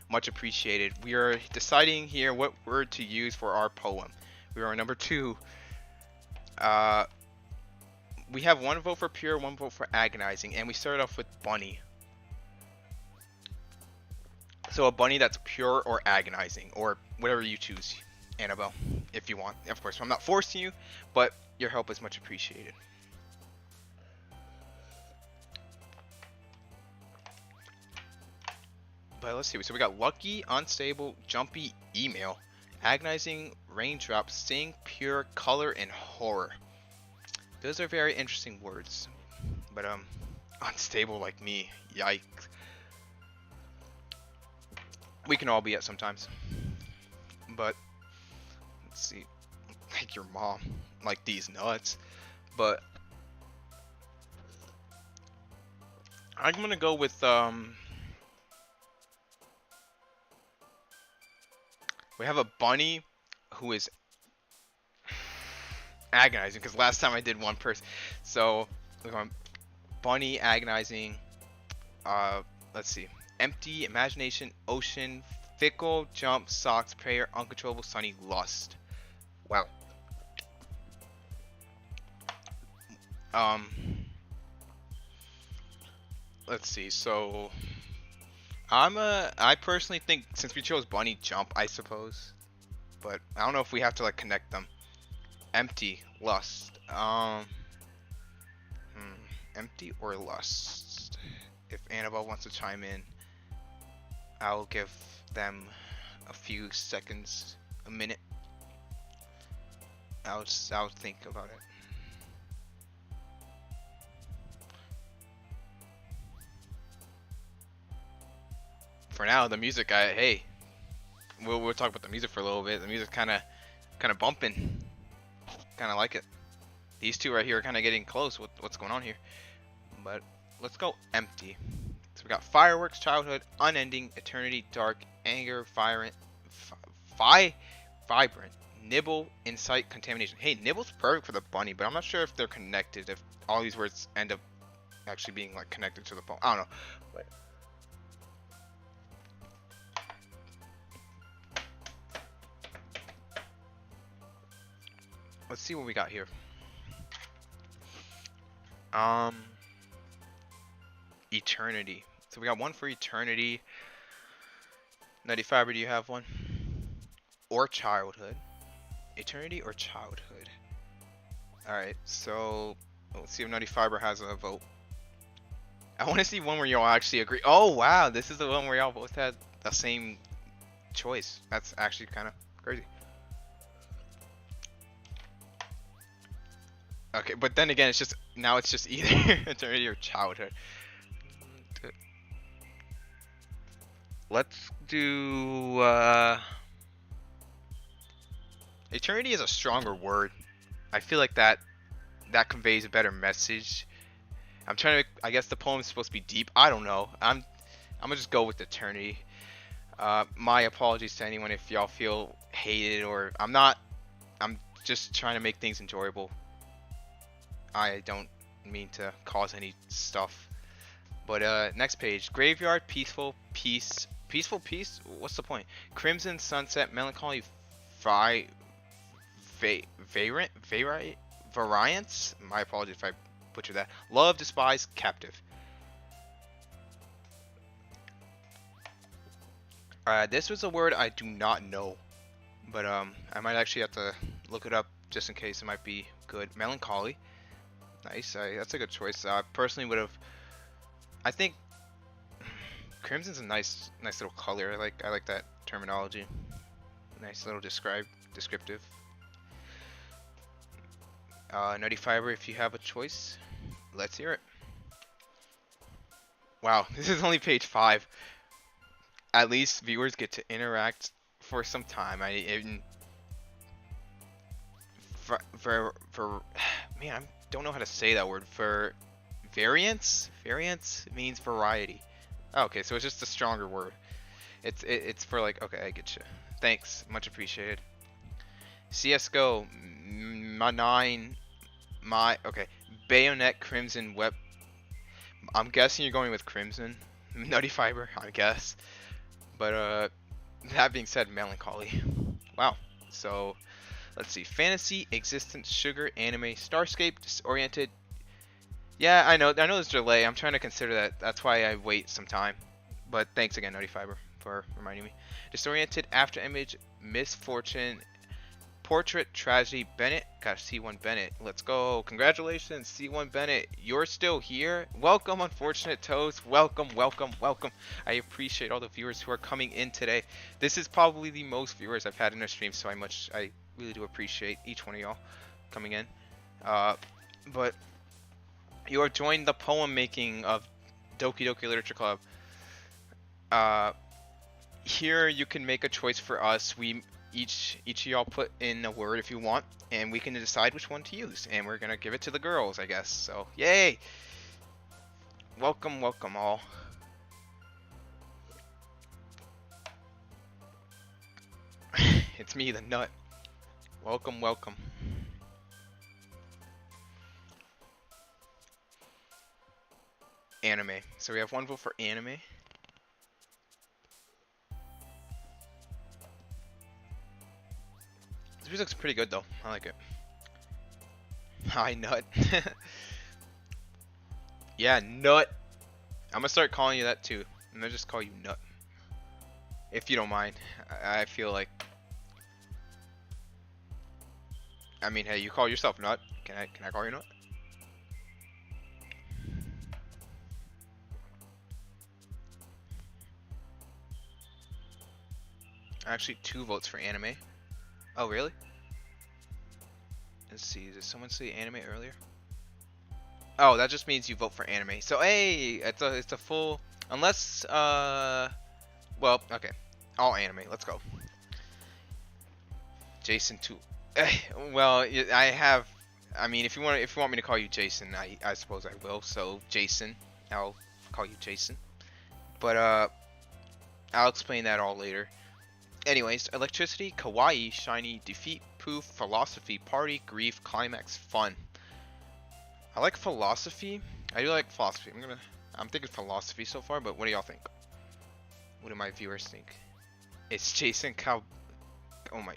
much appreciated. We are deciding here what word to use for our poem. We are on number 2. We have one vote for pure, one vote for agonizing, and we started off with bunny. So a bunny that's pure or agonizing, or whatever you choose, Annabelle, if you want. Of course, I'm not forcing you, but your help is much appreciated. But let's see. So we got lucky, unstable, jumpy, email, agonizing, raindrop, sting, pure, color, and horror. Those are very interesting words. But unstable like me, yikes. We can all be it sometimes. But let's see. Like your mom, like these nuts. But I'm gonna go with we have a bunny who is agonizing because last time I did one person. So we're going bunny, agonizing. Let's see. Empty, imagination, ocean, fickle, jump, socks, prayer, uncontrollable, sunny, lust. Wow. Let's see. So I personally think since we chose bunny, jump, I suppose. But I don't know if we have to like connect them. Empty, lust. Empty or lust? If Annabelle wants to chime in, I'll give them a few seconds, a minute. I'll think about it. For now, the music, hey, we'll talk about the music for a little bit. The music's kind of bumping. Kind of like it. These two right here are kind of getting close with what's going on here. But let's go empty. So we got fireworks, childhood, unending, eternity, dark, anger, vibrant, nibble, insight, contamination. Hey, nibble's perfect for the bunny, but I'm not sure if they're connected. If all these words end up actually being like connected to the poem, I don't know. But let's see what we got here. Eternity. So we got one for eternity. Nutty Fiber, do you have one? Or childhood. Eternity or childhood? Alright, so let's see if Nutty Fiber has a vote. I want to see one where y'all actually agree. Oh wow, this is the one where y'all both had the same choice. That's actually kind of crazy. Okay, but then again, it's just either eternity or childhood. Let's do eternity is a stronger word. I feel like that conveys a better message. I'm trying to. I guess the poem is supposed to be deep. I don't know. I'm gonna just go with eternity. My apologies to anyone if y'all feel hated or I'm not. I'm just trying to make things enjoyable. I don't mean to cause any stuff. But next page. Graveyard, peaceful, peace. Peaceful peace? What's the point? Crimson, sunset, melancholy, variance? My apologies if I butchered that. Love, despise, captive. This was a word I do not know. But I might actually have to look it up just in case it might be good. Melancholy. Nice. That's a good choice. Personally would have. I think Crimson's a nice little color. I like that terminology. Nice little descriptive. Nutty Fiber, if you have a choice, let's hear it. Wow, this is only page 5. At least viewers get to interact for some time. Man, I don't know how to say that word. For variance means variety. Oh, okay, so it's just a stronger word. It's for like, okay, I get you. Thanks, much appreciated. CS:GO, okay, Bayonet, Crimson, Web. I'm guessing you're going with Crimson, Nutty Fiber, I guess. But that being said, Melancholy. Wow. So let's see, Fantasy, Existence, Sugar, Anime, Starscape, Disoriented. Yeah, I know there's delay. I'm trying to consider that. That's why I wait some time. But thanks again, Nutty Fiber, for reminding me. Disoriented, After Image, Misfortune, Portrait, Tragedy, Bennett. Gosh, C1 Bennett. Let's go. Congratulations, C1 Bennett. You're still here. Welcome, Unfortunate Toes. Welcome, welcome, welcome. I appreciate all the viewers who are coming in today. This is probably the most viewers I've had in a stream, so I really do appreciate each one of y'all coming in. But you are joining the poem making of Doki Doki Literature Club. Here you can make a choice for us. Each of y'all put in a word if you want, and we can decide which one to use. And we're gonna give it to the girls, I guess. So, yay! Welcome, welcome all. It's me, the nut. Welcome, welcome. Anime. So we have one vote for anime. This looks pretty good though. I like it. Hi, Nut. Yeah, Nut. I'm gonna start calling you that too. I'm gonna just call you Nut. If you don't mind. I feel like... I mean, hey, you call yourself Nut. Can I call you Nut? Actually, 2 votes for anime. Oh, really? Let's see, did someone say anime earlier? Oh, that just means you vote for anime. So, hey, it's a full... Unless, well, okay. All anime, let's go. Jason 2. Well, I mean, if you want me to call you Jason, I suppose I will. So, Jason, I'll call you Jason. But, I'll explain that all later. Anyways, Electricity, Kawaii, Shiny, Defeat, Poof, Philosophy, Party, Grief, Climax, Fun. I like Philosophy. I do like Philosophy. I'm thinking Philosophy so far, but what do y'all think? What do my viewers think? It's Jason Cow... Oh my...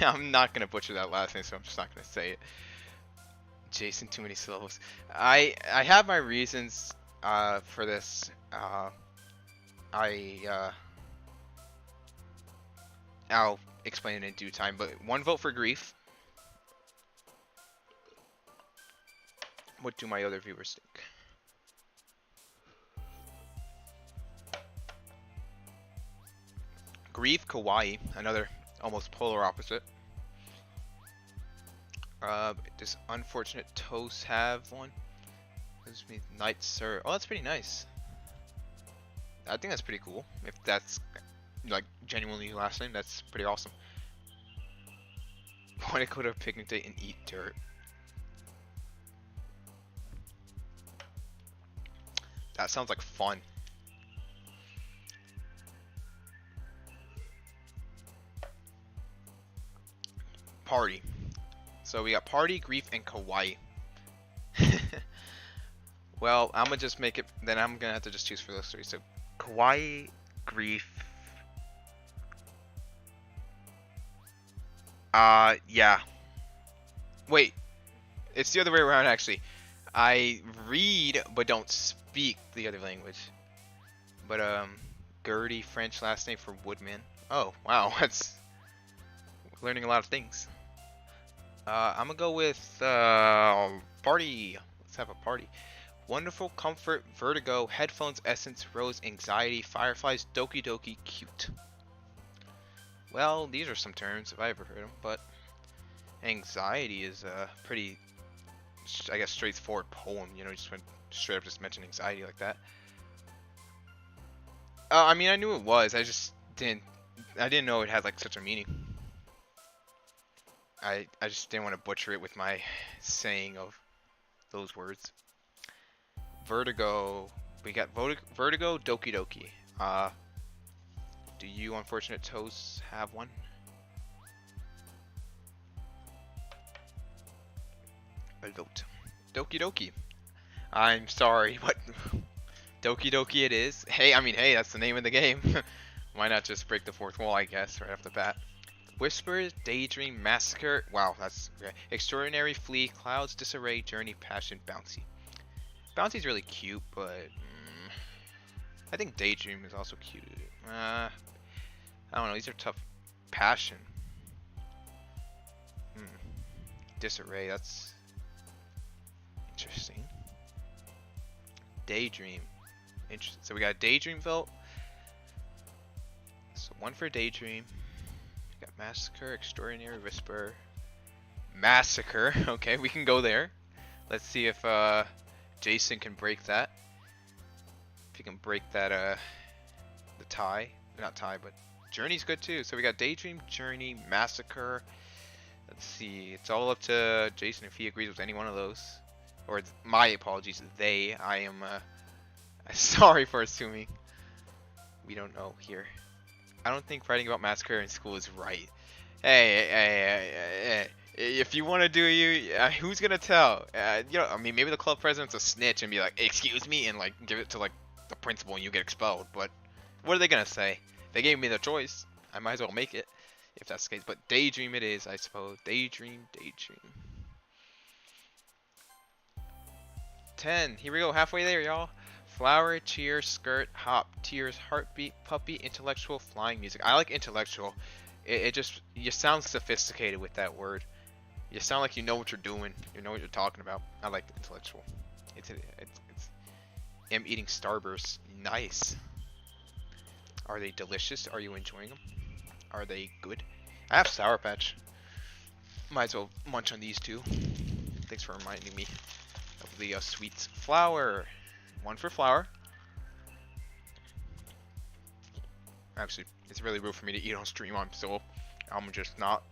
I'm not gonna butcher that last name, so I'm just not gonna say it. Jason, too many syllables. I have my reasons for this. I'll explain it in due time, but 1 vote for Grief. What do my other viewers think? Grief, Kawaii, another almost polar opposite. Does Unfortunate Toast have one? This means Night Sir. Oh, that's pretty nice. I think that's pretty cool. If that's like genuinely your last name, that's pretty awesome. Want to go to a picnic date and eat dirt? That sounds like fun. Party. So we got Party, Grief, and Kawaii. Well, I'm gonna just make it. Then I'm gonna have to just choose for those 3. So Kawaii, Grief. Yeah. Wait. It's the other way around, actually. I read, but don't speak the other language. But, Gertie, French last name for Woodman. Oh, wow. That's... learning a lot of things. I'm gonna go with, party. Let's have a party. Wonderful Comfort, Vertigo, Headphones, Essence, Rose, Anxiety, Fireflies, Doki Doki, Cute. Well, these are some terms if I ever heard them, but Anxiety is a pretty, I guess, straightforward poem. You know, just went straight up just mention anxiety like that. I mean, I knew it was. I didn't know it had like such a meaning. I just didn't want to butcher it with my saying of those words. Vertigo. We got Vertigo, Doki Doki. Do you unfortunate toes have one? A vote. Doki Doki. I'm sorry, but Doki Doki it is. Hey, I mean, hey, that's the name of the game. Why not just break the fourth wall, I guess, right off the bat. Whisper, Daydream, Massacre. Wow, that's okay. Extraordinary, Flee, Clouds, Disarray, Journey, Passion, Bouncy. Bouncy's really cute, but I think Daydream is also cute. I don't know. These are tough. Passion. Disarray. That's interesting. Daydream. Interesting. So we got a Daydream vote. So one for Daydream. We got Massacre, Extraordinary, Whisper, Massacre. Okay, we can go there. Let's see if Jason can break that. If he can break that the tie. Not tie, but Journey's good too. So we got Daydream, Journey, Massacre. Let's see. It's all up to Jason if he agrees with any one of those. Or my apologies, they. I am sorry for assuming. We don't know here. I don't think writing about Massacre in school is right. Hey. If you want to do you, who's gonna tell? You know, I mean, maybe the club president's a snitch and be like, "Excuse me," and like give it to like the principal and you get expelled. But what are they gonna say? They gave me the choice. I might as well make it, if that's the case. But Daydream it is, I suppose. Daydream. 10. Here we go. Halfway there, y'all. Flower, cheer, skirt, hop, tears, heartbeat, puppy, intellectual, flying music. I like intellectual. It just, you sound sophisticated with that word. You sound like you know what you're doing. You know what you're talking about. I like the intellectual. I'm eating Starburst. Nice. Are they delicious? Are you enjoying them? Are they good? I have Sour Patch. Might as well munch on these two. Thanks for reminding me of the sweets. Flower. One for flower. Actually, it's really rude for me to eat on stream, so I'm just not.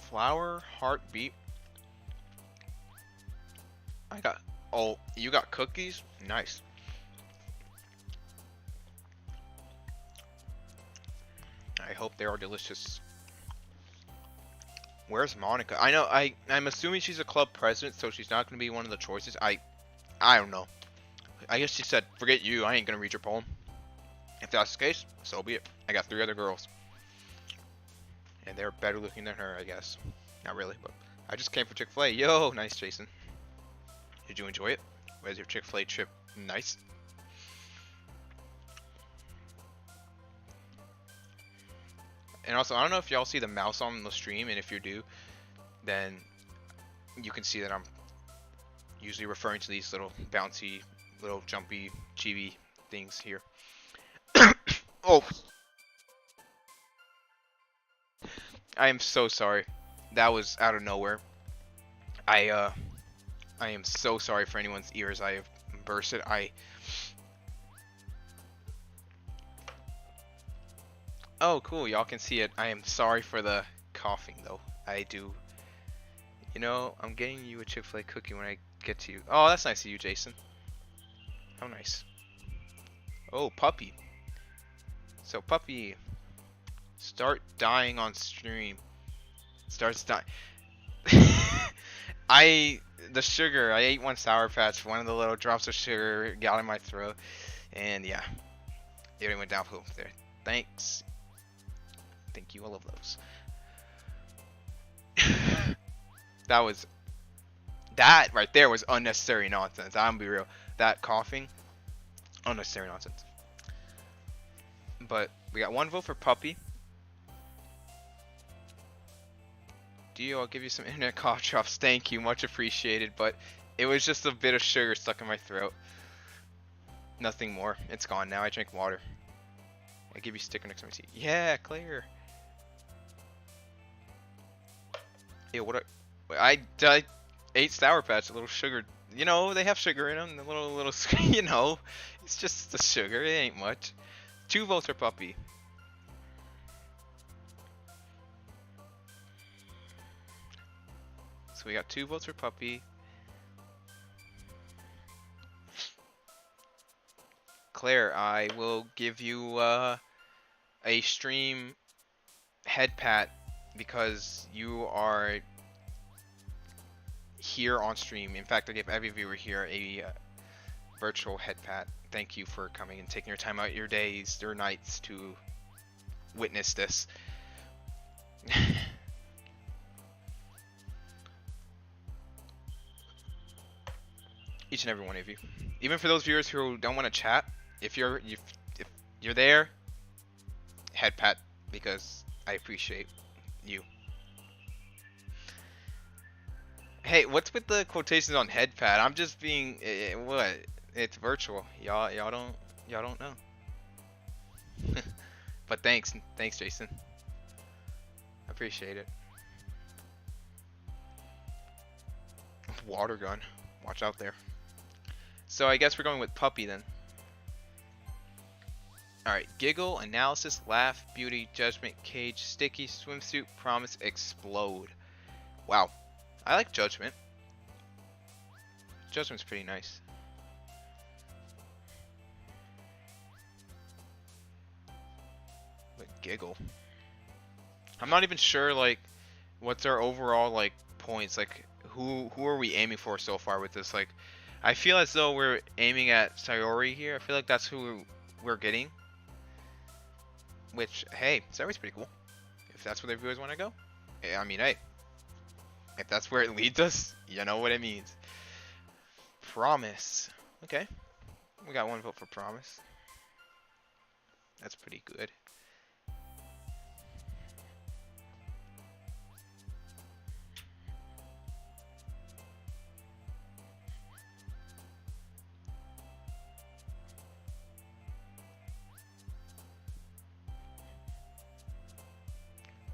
Flower, heartbeat. I got. Oh, you got cookies? Nice. I hope they are delicious. Where's Monica? I know. I'm assuming she's a club president, so she's not going to be one of the choices. I don't know. I guess she said, "Forget you. I ain't gonna read your poem." If that's the case, so be it. I got 3 other girls, and they're better looking than her, I guess. Not really, but I just came for Chick-fil-A. Yo, nice, Jason. Did you enjoy it? Was your Chick-fil-A trip nice? And also, I don't know if y'all see the mouse on the stream, and if you do, then you can see that I'm usually referring to these little bouncy, little jumpy, chibi things here. Oh, I am so sorry. That was out of nowhere. I am so sorry for anyone's ears I have bursted. Oh, cool. Y'all can see it. I am sorry for the coughing, though. I do. You know, I'm getting you a Chick-fil-A cookie when I get to you. Oh, that's nice of you, Jason. How nice. Oh, puppy. So, puppy. Start dying on stream. Starts dying. The sugar. I ate one Sour Patch. One of the little drops of sugar got in my throat. And, yeah. It went down there. Thanks. Thank you. I love those. That right there was unnecessary nonsense. I'm gonna be real. That coughing, unnecessary nonsense. But we got 1 vote for puppy. deal. I'll give you some internet cough drops. Thank you, much appreciated. But it was just a bit of sugar stuck in my throat. Nothing more. It's gone now. I drink water. I give you sticker next time I see. Yeah, Claire. Yeah, I ate Sour Patch, a little sugar. You know, they have sugar in them. The little, you know, it's just the sugar. It ain't much. 2 votes for Puppy. So we got 2 votes for Puppy. Claire, I will give you a stream head pat because you are here on stream. In fact, I give every viewer here a virtual head pat. Thank you for coming and taking your time out your days or nights to witness this. Each and every one of you. Even for those viewers who don't want to chat, if you're there, head pat because I appreciate you. Hey, what's with the quotations on head pat? I'm just being what? It's virtual. Y'all don't know. But thanks, Jason. I appreciate it. Water gun. Watch out there. So I guess we're going with Puppy then. Alright, Giggle, Analysis, Laugh, Beauty, Judgment, Cage, Sticky, Swimsuit, Promise, Explode. Wow. I like Judgment. Judgment's pretty nice. But Giggle. I'm not even sure, like, what's our overall, like, points. Like, who are we aiming for so far with this? Like, I feel as though we're aiming at Sayori here. I feel like that's who we're getting. Which, hey, Sayori's pretty cool. If that's where the viewers want to go. I mean, hey. If that's where it leads us, you know what it means. Promise. Okay. We got 1 vote for Promise. That's pretty good.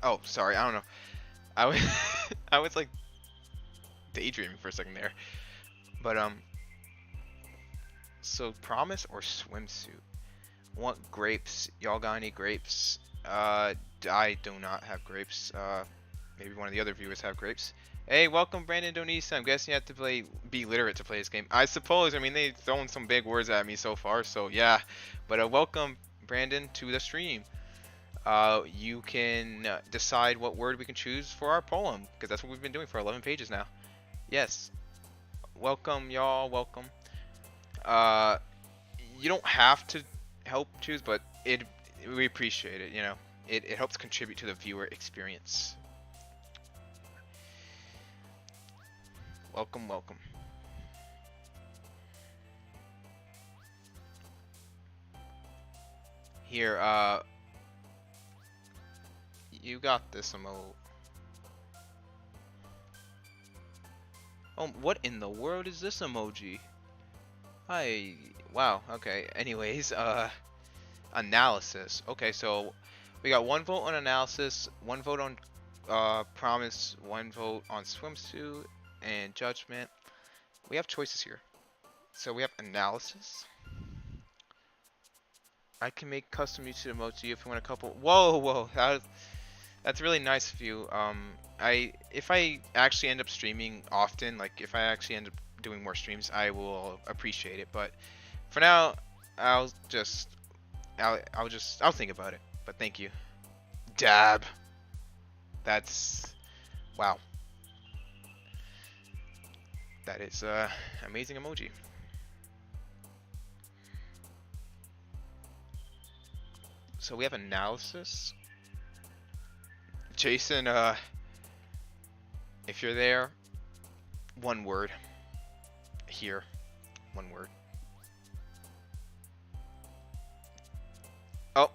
Oh, sorry, I don't know. I was I was like daydreaming for a second there. But so Promise or Swimsuit? Want grapes? Y'all got any grapes? I do not have grapes. Maybe one of the other viewers have grapes. Hey, welcome Brandon Donisa. I'm guessing you have to be literate to play this game. I suppose. I mean, they've thrown some big words at me so far, so yeah. But welcome Brandon to the stream. You can decide what word we can choose for our poem, because that's what we've been doing for 11 pages now. Yes. Welcome, y'all. Welcome. You don't have to help choose, but we appreciate it, you know. It helps contribute to the viewer experience. Welcome, welcome. Here, you got this emote. Oh, what in the world is this emoji? Wow, okay. Anyways, analysis. Okay, so we got 1 vote on analysis, 1 vote on promise, 1 vote on swimsuit and judgment. We have choices here. So we have analysis. I can make custom YouTube emoji if you want a couple. Whoa, that's really nice of you. If I actually end up streaming often, like if I actually end up doing more streams, I will appreciate it. But for now, I'll think about it. But thank you. Dab. That's wow. That is amazing emoji. So we have analysis. Jason, if you're there, 1 word. Here, 1 word. Oh,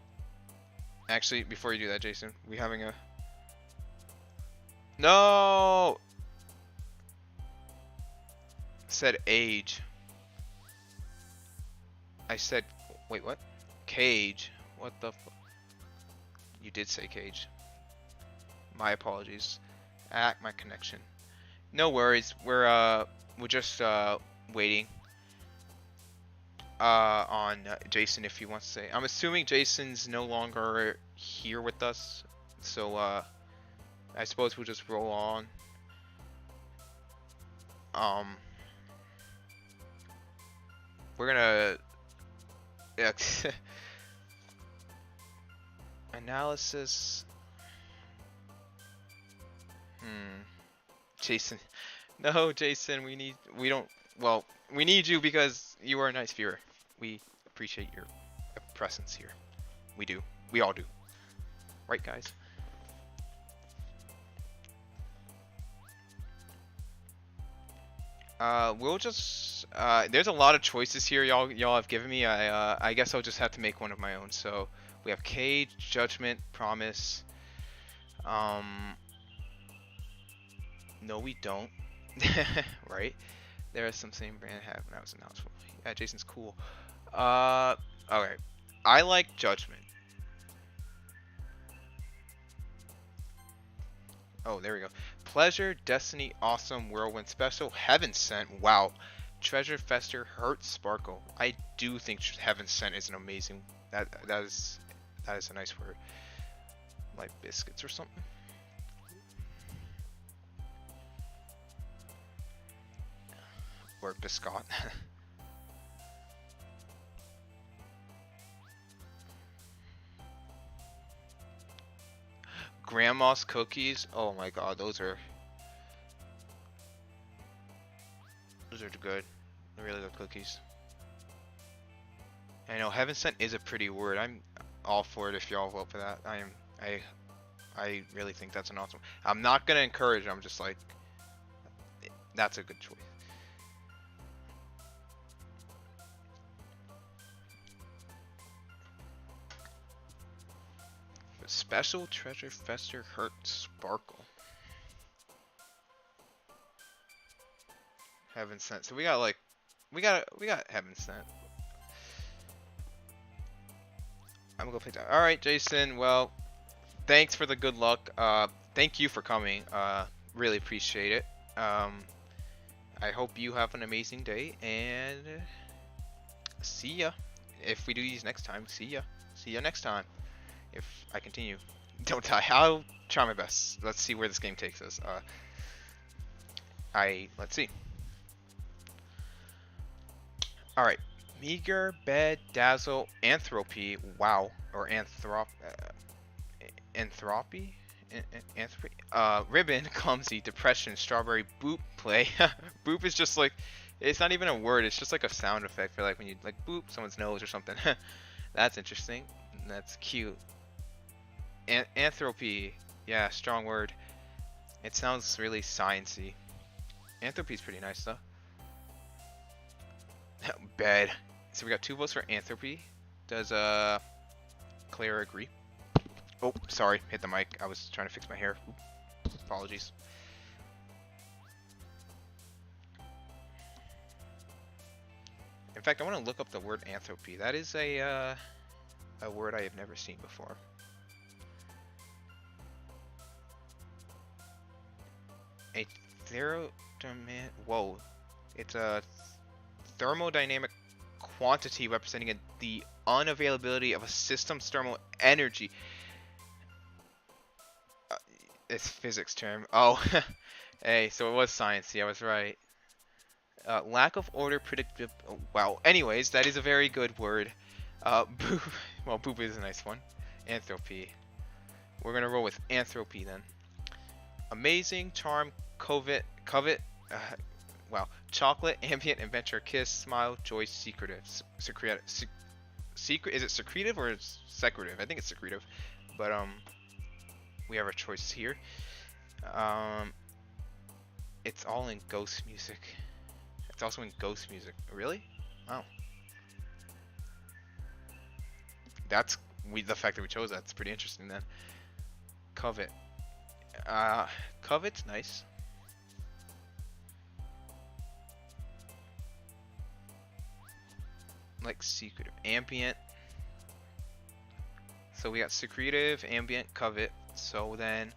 actually, before you do that, Jason, we having a No! Said age. I said, wait, what? Cage. What the You did say cage. My apologies. My connection. No worries. We're just waiting on Jason if he wants to say. I'm assuming Jason's no longer here with us, so I suppose we'll just roll on. We're gonna analysis. Jason. No, Jason, we need you because you are a nice viewer. We appreciate your presence here. We do. We all do. Right, guys? We'll just, there's a lot of choices here y'all have given me. I guess I'll just have to make one of my own. So we have Cage, Judgment, Promise. No, we don't. Right? There is some same brand I had when I was announced. Yeah, Jason's cool. Okay. I like Judgment. Oh, there we go. Pleasure, Destiny, Awesome, Whirlwind, Special, Heaven Sent. Wow. Treasure, Fester, Hurt, Sparkle. I do think Heaven Sent is an amazing. That is a nice word. Like biscuits or something. Or biscuit. Grandma's cookies. Oh my god, those are good. They're really good cookies. I know Heaven Sent is a pretty word. I'm all for it if y'all vote for that. I really think that's an awesome. I'm not gonna encourage it, I'm just like, that's a good choice. Special, Treasure, Fester, Hurt, Sparkle. Heaven Sent. So we got like, we got Heaven Sent. I'm gonna go play that. All right, Jason. Well, thanks for the good luck. Thank you for coming. Really appreciate it. I hope you have an amazing day and see ya. If we do these next time, see ya. See ya next time. If I continue. Don't die. I'll try my best. Let's see where this game takes us. Let's see. Alright. Meager, Bed, Dazzle, Anthropy. Wow. Or Entropy? Anthropy? Ribbon, Clumsy, Depression, Strawberry, Boop, Play. Boop is just like, it's not even a word, it's just like a sound effect for like when you like boop someone's nose or something. That's interesting. That's cute. Anthropy. Yeah, strong word. It sounds really sciencey. Anthropy's pretty nice though. Bed. So we got 2 votes for Anthropy. Does Claire agree? Oh, sorry, hit the mic. I was trying to fix my hair. Apologies. In fact, I want to look up the word anthropy. That is a word I have never seen before. A whoa. It's a thermodynamic quantity representing the unavailability of a system's thermal energy. It's physics term. Oh, hey, so it was science. Yeah, I was right. Lack of order, predictive. Oh, wow. Anyways, that is a very good word. Boop. Well, boop is a nice one. Anthropy. We're gonna roll with anthropy then. Amazing, charm, covet. Wow. Chocolate, ambient, adventure, kiss, smile, joy, secretive. Secret. Is it secretive or is secretive? I think it's secretive. But we have our choices here. It's all in ghost music. It's also in ghost music. Really? Oh. That's the fact that we chose that's pretty interesting then. Covet. Uh, Covet's nice. Like secretive, ambient. So we got secretive, ambient, covet. So then,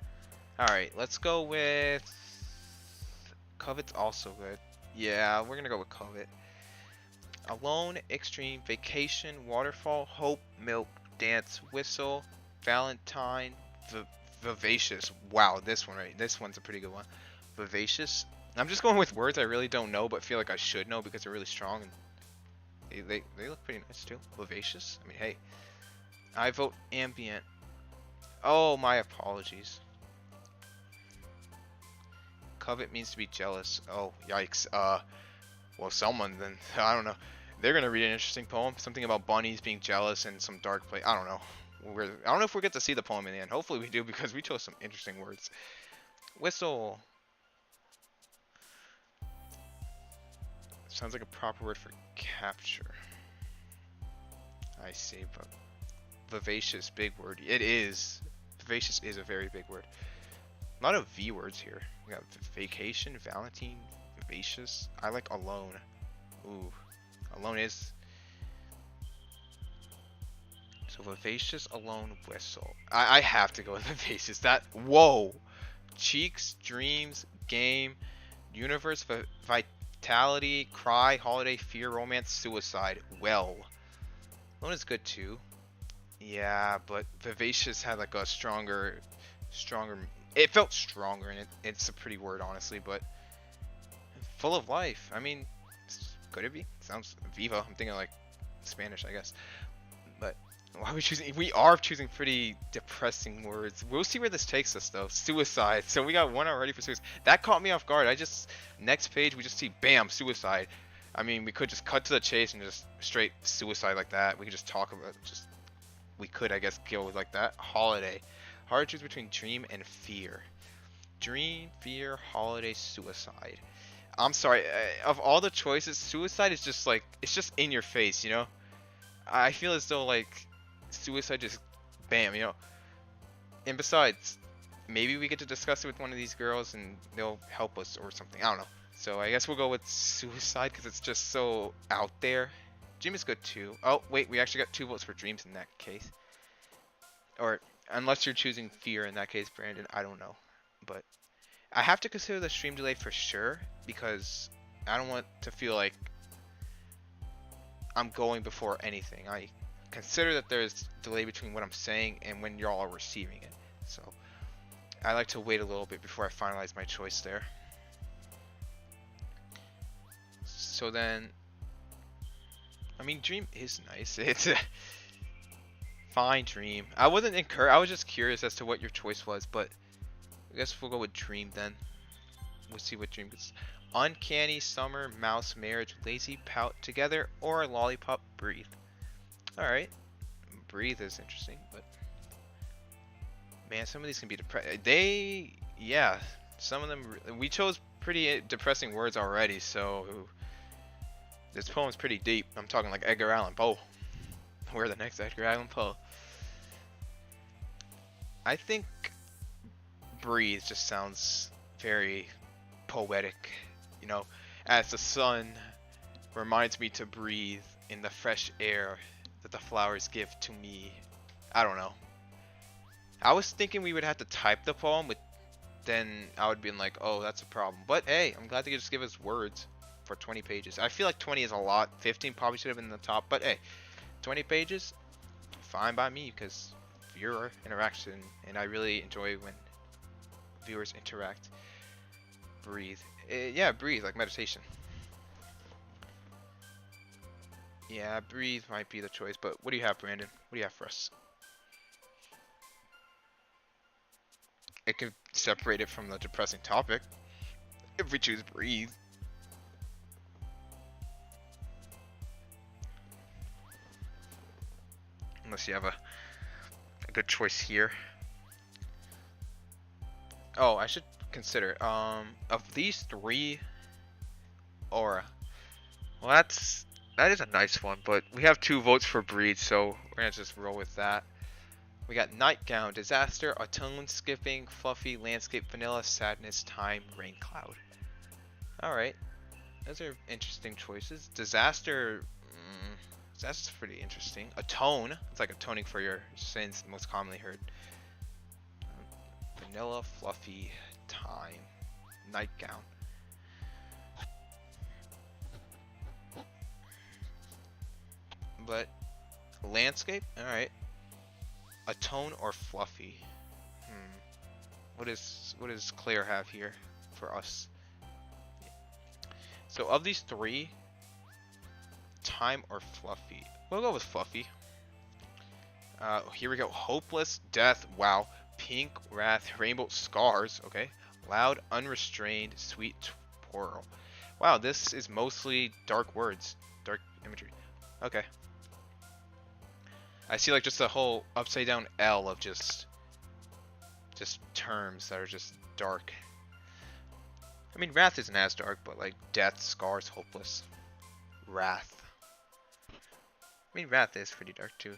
all right, let's go with covet's also good. Yeah, we're gonna go with covet. Alone, extreme, vacation, waterfall, hope, milk, dance, whistle, valentine, vivacious. Wow, this one right. This one's a pretty good one. Vivacious. I'm just going with words I really don't know, but feel like I should know because they're really strong and they look pretty nice too. Vivacious. I mean, hey, I vote ambient. Oh, my apologies. Covet means to be jealous. Oh, yikes. Well, someone then, I don't know. They're gonna read an interesting poem. Something about bunnies being jealous and some dark place. I don't know. I don't know if we get to see the poem in the end. Hopefully we do because we chose some interesting words. Whistle. Sounds like a proper word for capture. I see, but vivacious, big word. It is. Vivacious is a very big word. A lot of V words here. We got vacation, Valentine, vivacious. I like alone. Ooh, alone is. So vivacious, alone, whistle. I have to go with vivacious. That, whoa. Cheeks, dreams, game, universe, vitality, cry, holiday, fear, romance, suicide. Well, alone is good too. Yeah, but vivacious had like a stronger. It felt stronger, and it's a pretty word, honestly. But full of life. I mean, could it be? Sounds viva. I'm thinking like Spanish, I guess. But why are we choosing? We are choosing pretty depressing words. We'll see where this takes us, though. Suicide. So we got one already for suicide. That caught me off guard. Next page, we just see bam, suicide. I mean, we could just cut to the chase and just straight suicide like that. We could just talk about we could, I guess, go with like that. Holiday. Hard to choose between dream and fear. Dream, fear, holiday, suicide. I'm sorry. Of all the choices, suicide is just like, it's just in your face, you know? I feel as though like suicide just bam, you know? And besides, maybe we get to discuss it with one of these girls and they'll help us or something. I don't know. So I guess we'll go with suicide because it's just so out there. Dream is good too. Oh, wait, we actually got 2 votes for dreams in that case. Or, unless you're choosing fear in that case, Brandon, I don't know. But I have to consider the stream delay for sure because I don't want to feel like I'm going before anything. I consider that there's delay between what I'm saying and when y'all are receiving it. So I like to wait a little bit before I finalize my choice there. So then, I mean, dream is nice. It's a fine dream. I wasn't encouraged. I was just curious as to what your choice was, but I guess we'll go with dream then. We'll see what dream is. Uncanny, summer, mouse, marriage, lazy, pout, together, or lollipop, breathe. Alright. Breathe is interesting, but man, some of these can be depressing. Yeah, some of them, we chose pretty depressing words already, so this poem's pretty deep. I'm talking like Edgar Allan Poe. We're the next Edgar Allan Poe. I think breathe just sounds very poetic, you know, as the sun reminds me to breathe in the fresh air that the flowers give to me. I don't know. I was thinking we would have to type the poem, with then I would be like, oh, that's a problem. But hey, I'm glad they just give us words for 20 pages. I feel like 20 is a lot. 15 probably should have been in the top, but hey, 20 pages, fine by me because viewer interaction, and I really enjoy when viewers interact. Breathe. Yeah, breathe, like meditation. Yeah, breathe might be the choice, but what do you have, Brandon? What do you have for us? It could separate it from the depressing topic if we choose breathe. Unless you have a good choice here. Oh, I should consider. Of these 3, Aura. Well, that is a nice one, but we have 2 votes for breed, so we're gonna just roll with that. We got nightgown, disaster, autumn, skipping, fluffy, landscape, vanilla, sadness, time, rain cloud. Alright, those are interesting choices. Disaster, disaster's pretty interesting. Atone, it's like atoning for your sins, most commonly heard. Vanilla, fluffy, time, nightgown. But landscape, alright. Atone or fluffy? What does Claire have here for us? So of these three, time or fluffy? We'll go with fluffy. Here we go. Hopeless, death, wow. Pink, wrath, rainbow, scars. Okay. Loud, unrestrained, sweet, twirl. Wow, this is mostly dark words, dark imagery. Okay. I see like just a whole upside down L of just terms that are just dark. I mean, wrath isn't as dark, but like death, scars, hopeless, wrath. I mean, wrath is pretty dark too.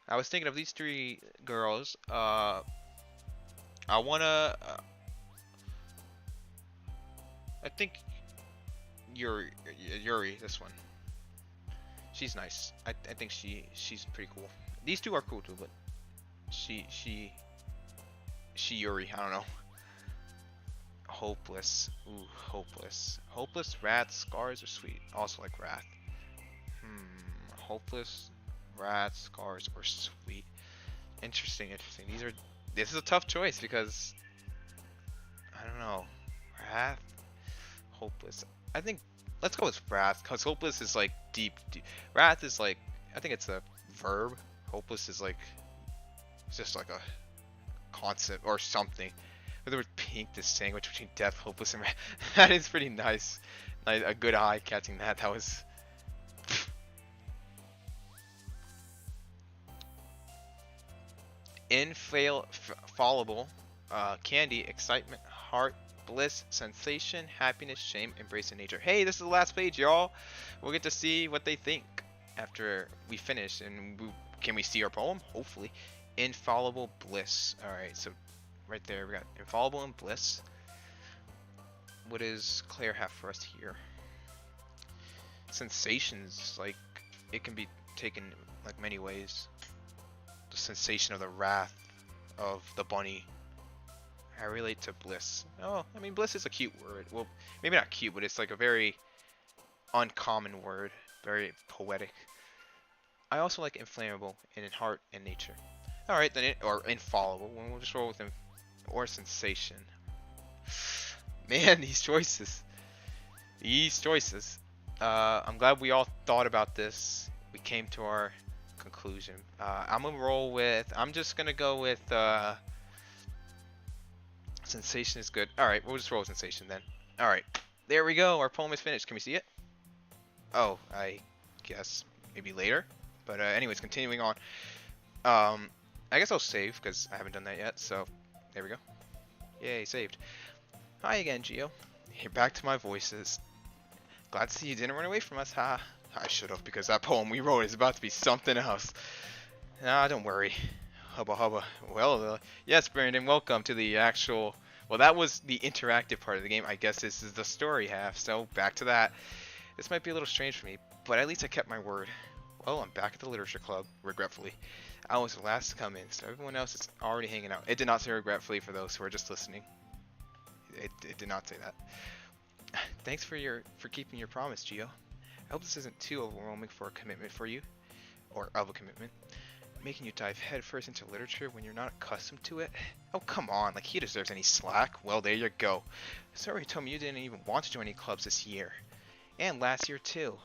I was thinking of these three girls. I think Yuri, this one. She's nice. I think she's pretty cool. These two are cool too, but she Yuri, I don't know. Hopeless. Ooh, hopeless. Hopeless, wrath, scars, or sweet. Also like wrath. Hopeless, wrath, scars, or sweet. Interesting. This is a tough choice because I don't know. Wrath, hopeless. I think let's go with wrath because hopeless is like deep. Wrath is like, I think it's a verb. Hopeless is like, it's just like a concept or something. With the word pink, the sandwich between death, hopeless, and wrath. That is pretty nice. A good eye catching that. That was. Infallible, candy, excitement, heart, bliss, sensation, happiness, shame, embrace in nature. Hey, this is the last page, y'all. We'll get to see what they think after we finish, and can we see our poem? Hopefully. Infallible, bliss. Alright, so right there we got infallible and bliss. What does Claire have for us here? Sensations, like, it can be taken like many ways. The sensation of the wrath of the bunny. I relate to bliss. Oh, I mean, bliss is a cute word. Well, maybe not cute, but it's like a very uncommon word. Very poetic. I also like inflammable and in heart and nature. Alright, then or infallible. We'll just roll with him. Or sensation. Man, these choices. I'm glad we all thought about this. We came to our conclusion. I'm just gonna go with sensation is good. Alright, we'll just roll with sensation then. Alright, there we go. Our poem is finished. Can we see it? Oh, I guess maybe later. But anyways, continuing on. I guess I'll save because I haven't done that yet. So there we go. Yay, saved. Hi again, Gio. You're back to my voices. Glad to see you didn't run away from us, ha. I should have, because that poem we wrote is about to be something else. Nah, don't worry. Hubba hubba. Well, yes, Brandon, welcome to the actual... Well, that was the interactive part of the game. I guess this is the story half, so back to that. This might be a little strange for me, but at least I kept my word. Well, I'm back at the literature club, regretfully. I was the last to come in, so everyone else is already hanging out. It did not say regretfully for those who are just listening. It did not say that. Thanks for keeping your promise, Gio. I hope this isn't too overwhelming for a commitment for you, or of a commitment. Making you dive headfirst into literature when you're not accustomed to it? Oh, come on, like he deserves any slack. Well, there you go. Sorry, you told me you didn't even want to join any clubs this year. And last year, too.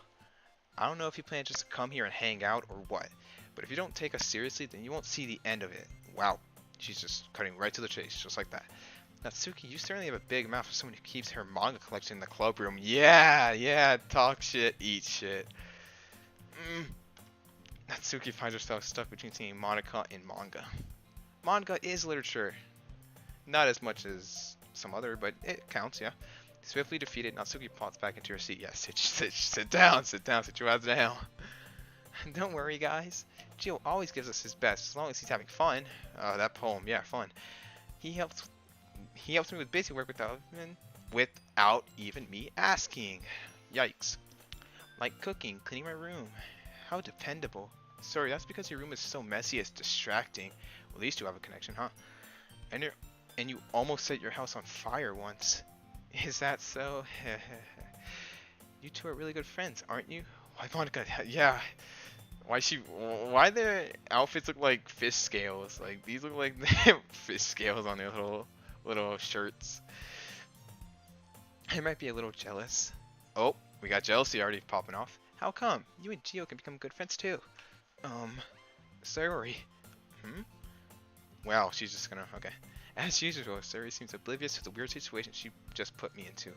I don't know if you plan just to come here and hang out or what, but if you don't take us seriously, then you won't see the end of it. Wow, she's just cutting right to the chase, just like that. Natsuki, you certainly have a big mouth for someone who keeps her manga collection in the club room. Yeah, talk shit, eat shit. Natsuki finds herself stuck between seeing Monica and manga. Manga is literature. Not as much as some other, but it counts, yeah. Swiftly defeated, Natsuki pops back into her seat. Yes, sit down, sit your ass down. Don't worry, guys. Gio always gives us his best, as long as he's having fun. That poem, yeah, fun. He helps he helps me with basic work without even me asking. Yikes. Like cooking, cleaning my room. How dependable. Sorry, that's because your room is so messy it's distracting. Well, these two have a connection, huh? And you almost set your house on fire once. Is that so? You two are really good friends, aren't you? Why Monica? Yeah. Why their outfits look like fish scales? Like these look like fish scales on their little shirts. I might be a little jealous. Oh, we got jealousy already popping off. How come? You and Gio can become good friends too. Um, sorry. Hmm? Well, she's just gonna, okay. As usual, Sari seems oblivious to the weird situation she just put me into.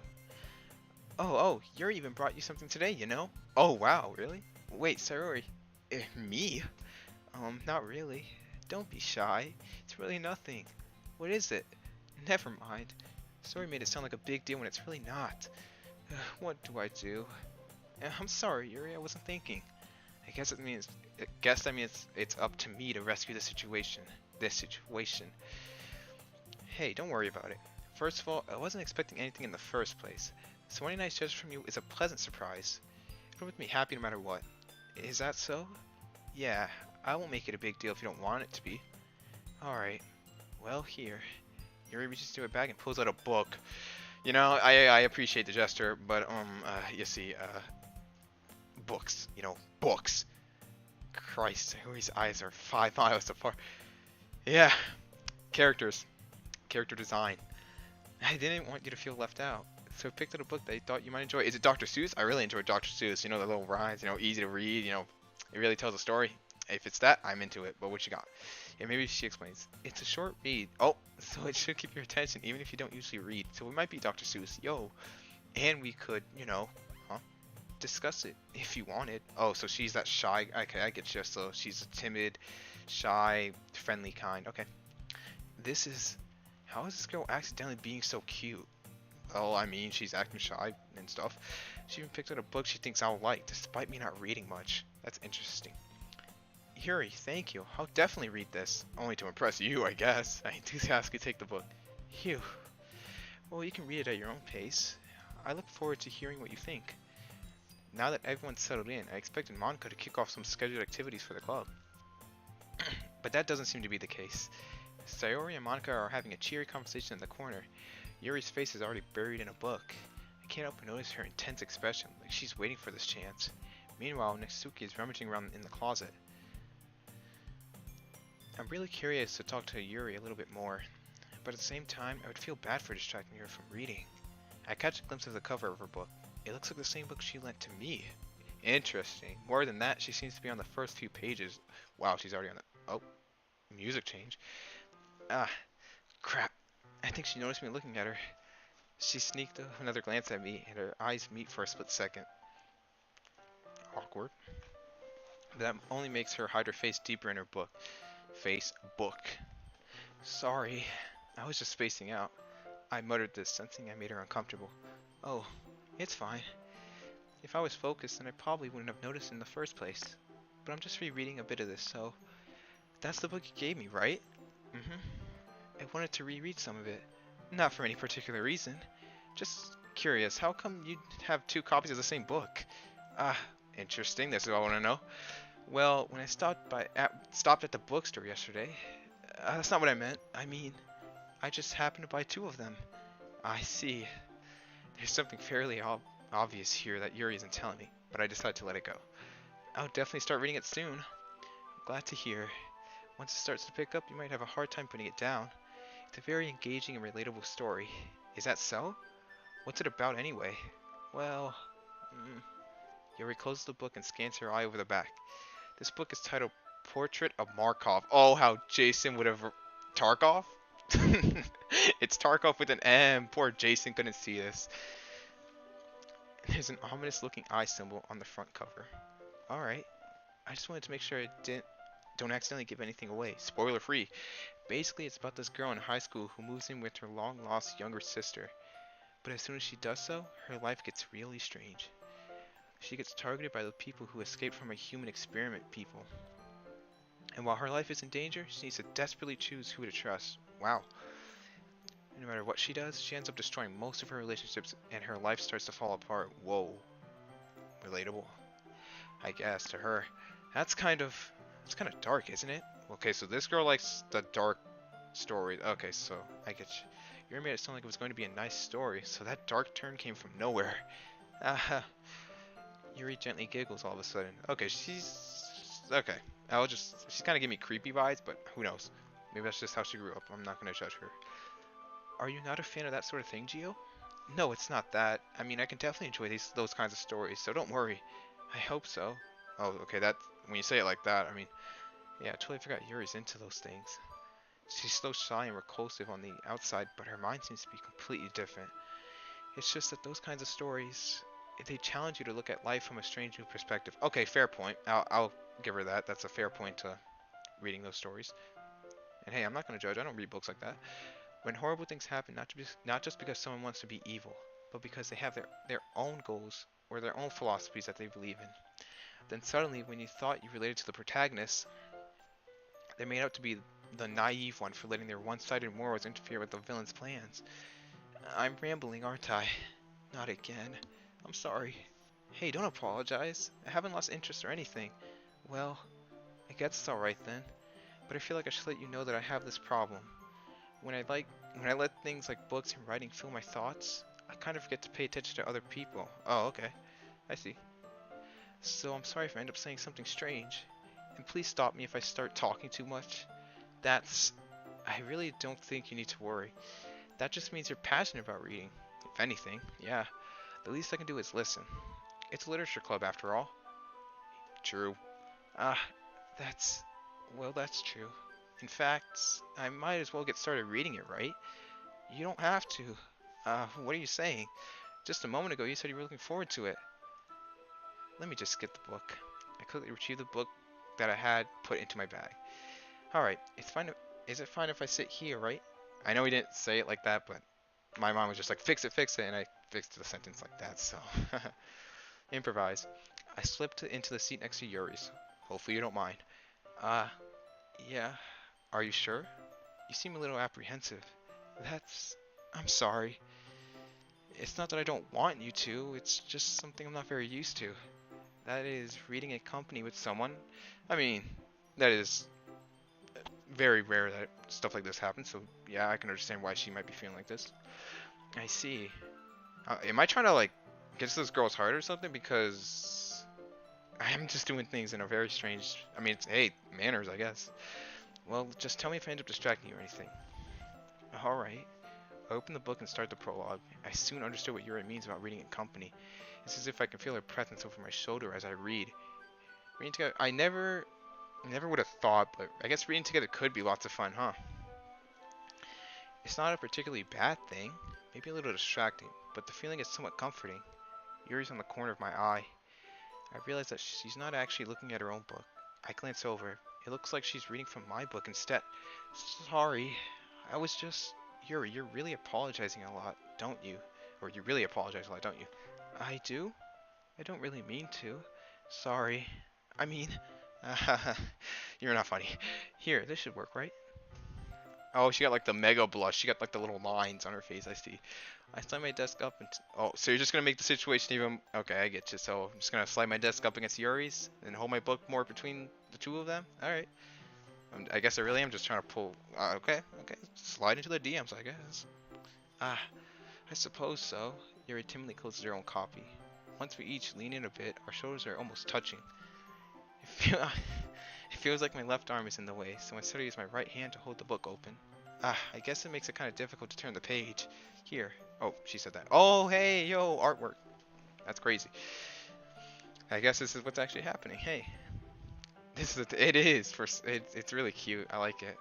Oh, Yuri even brought you something today, you know? Oh, wow, really? Wait, Sarori, me? Not really. Don't be shy. It's really nothing. What is it? Never mind. Sorry made it sound like a big deal when it's really not. What do I do? I'm sorry, Yuri, I wasn't thinking. I guess that means it's up to me to rescue the situation. This situation. Hey, don't worry about it. First of all, I wasn't expecting anything in the first place. So any nice gesture from you is a pleasant surprise. It'll make me happy no matter what. Is that so? Yeah, I won't make it a big deal if you don't want it to be. Alright. Well, here. Yuri reaches into her bag and pulls out a book. You know, I appreciate the gesture, but, you see, books. You know, books. Christ, Yuri's eyes are 5 miles apart. Yeah. Characters. Character design. I didn't want you to feel left out, so I picked out a book that I thought you might enjoy. Is it Dr. Seuss? I really enjoyed Dr. Seuss. You know, the little rhymes, you know, easy to read, you know, it really tells a story. If it's that, I'm into it. But what you got? Yeah, maybe she explains. It's a short read. Oh, so it should keep your attention even if you don't usually read. So it might be Dr. Seuss. Yo. And we could, you know, discuss it if you wanted. Oh, so she's that shy. Okay, I get you. So she's a timid, shy, friendly kind. Okay. How is this girl accidentally being so cute? Well, I mean, she's acting shy and stuff. She even picked out a book she thinks I'll like, despite me not reading much. That's interesting. Yuri, thank you. I'll definitely read this. Only to impress you, I guess. I enthusiastically take the book. Phew. Well, you can read it at your own pace. I look forward to hearing what you think. Now that everyone's settled in, I expected Monica to kick off some scheduled activities for the club. But that doesn't seem to be the case. Sayori and Monica are having a cheery conversation in the corner. Yuri's face is already buried in a book. I can't help but notice her intense expression, like she's waiting for this chance. Meanwhile, Natsuki is rummaging around in the closet. I'm really curious to talk to Yuri a little bit more, but at the same time, I would feel bad for distracting her from reading. I catch a glimpse of the cover of her book. It looks like the same book she lent to me. Interesting. More than that, she seems to be on the first few pages. Wow, she's already on the... Oh, music change. Ah, crap. I think she noticed me looking at her. She sneaked another glance at me, and her eyes meet for a split second. Awkward. That only makes her hide her face deeper in her book. Book. Sorry, I was just spacing out. I muttered this, sensing I made her uncomfortable. Oh, it's fine. If I was focused, then I probably wouldn't have noticed in the first place. But I'm just rereading a bit of this, so... That's the book you gave me, right? I wanted to reread some of it. Not for any particular reason. Just curious, how come you'd have 2 copies of the same book? Ah, interesting, that's what I want to know. Well, when I stopped at the bookstore yesterday... that's not what I meant. I mean, I just happened to buy 2 of them. I see. There's something fairly obvious here that Yuri isn't telling me, but I decided to let it go. I'll definitely start reading it soon. Glad to hear. Once it starts to pick up, you might have a hard time putting it down. It's a very engaging and relatable story. Is that so? What's it about anyway? Well, Yuri closes the book and scans her eye over the back. This book is titled Portrait of Markov. Oh, how Jason would have... Tarkov? It's Tarkov with an M. Poor Jason couldn't see this. There's an ominous looking eye symbol on the front cover. Alright. I just wanted to make sure I don't accidentally give anything away. Spoiler free. Basically, it's about this girl in high school who moves in with her long lost younger sister. But as soon as she does so, her life gets really strange. She gets targeted by the people who escaped from a human experiment people. And while her life is in danger, she needs to desperately choose who to trust. Wow. No matter what she does, she ends up destroying most of her relationships and her life starts to fall apart. Whoa. Relatable, I guess, to her. That's kind of dark, isn't it? Okay, so this girl likes the dark story. Okay, so I get you. You made it sound like it was going to be a nice story, so that dark turn came from nowhere. Aha. Yuri gently giggles all of a sudden. Okay, okay. She's kind of giving me creepy vibes, but who knows? Maybe that's just how she grew up. I'm not going to judge her. Are you not a fan of that sort of thing, Gio? No, it's not that. I mean, I can definitely enjoy those kinds of stories, so don't worry. I hope so. Oh, okay, when you say it like that, I mean, yeah, I totally forgot Yuri's into those things. She's so shy and reclusive on the outside, but her mind seems to be completely different. It's just that those kinds of stories, they challenge you to look at life from a strange new perspective. Okay, fair point. I'll give her that. That's a fair point to reading those stories. And hey, I'm not going to judge. I don't read books like that. When horrible things happen, not just because someone wants to be evil, but because they have their own goals or their own philosophies that they believe in. Then suddenly, when you thought you related to the protagonist, they made out to be the naive one for letting their one-sided morals interfere with the villain's plans. I'm rambling, aren't I? Not again. I'm sorry. Hey, don't apologize. I haven't lost interest or anything. Well, I guess it's alright then. But I feel like I should let you know that I have this problem. When I let things like books and writing fill my thoughts, I kind of forget to pay attention to other people. Oh, okay. I see. So I'm sorry if I end up saying something strange. And please stop me if I start talking too much. I really don't think you need to worry. That just means you're passionate about reading. If anything, yeah. The least I can do is listen. It's a literature club after all. True. Ah, that's... well, that's true. In fact, I might as well get started reading it, right? You don't have to. What are you saying? Just a moment ago you said you were looking forward to it. Let me just get the book. I quickly retrieved the book that I had put into my bag. Alright, it's fine. Is it fine if I sit here, right? I know he didn't say it like that, but my mom was just like, fix it, and I fixed the sentence like that, so. Improvise. I slipped into the seat next to Yuri's. Hopefully you don't mind. Uh, yeah. Are you sure? You seem a little apprehensive. I'm sorry. It's not that I don't want you to, it's just something I'm not very used to. That is, reading in company with someone. I mean, that is very rare that stuff like this happens, so yeah, I can understand why she might be feeling like this. I see. Am I trying to, like, get to this girl's heart or something? Because I am just doing things in a very strange... I mean, hey, manners, I guess. Well, just tell me if I end up distracting you or anything. Alright. I opened the book and started the prologue. I soon understood what Yuri means about reading in company. It's as if I can feel her presence over my shoulder as I read. Reading together, I never would have thought, but I guess reading together could be lots of fun, huh? It's not a particularly bad thing, maybe a little distracting, but the feeling is somewhat comforting. Yuri's on the corner of my eye. I realize that she's not actually looking at her own book. I glance over. It looks like she's reading from my book instead. Sorry, I was just... Yuri, you're really apologizing a lot, don't you? Or you really apologize a lot, don't you? I do? I don't really mean to. Sorry. I mean... You're not funny. Here, this should work, right? Oh, she got like the mega blush. She got like the little lines on her face, I see. I slide my desk up and... oh, so you're just gonna make the situation even... okay, I get you. So I'm just gonna slide my desk up against Yuri's and hold my book more between the two of them? Alright. I guess I really am just trying to pull... okay. Slide into the DMs, I guess. I suppose so. Yuri timidly closes her own copy. Once we each lean in a bit, our shoulders are almost touching. It feels like my left arm is in the way, so instead I use my right hand to hold the book open. I guess it makes it kind of difficult to turn the page. Here. Oh, she said that. Oh, hey, yo, artwork. That's crazy. I guess this is what's actually happening. Hey. It is. It's really cute. I like it.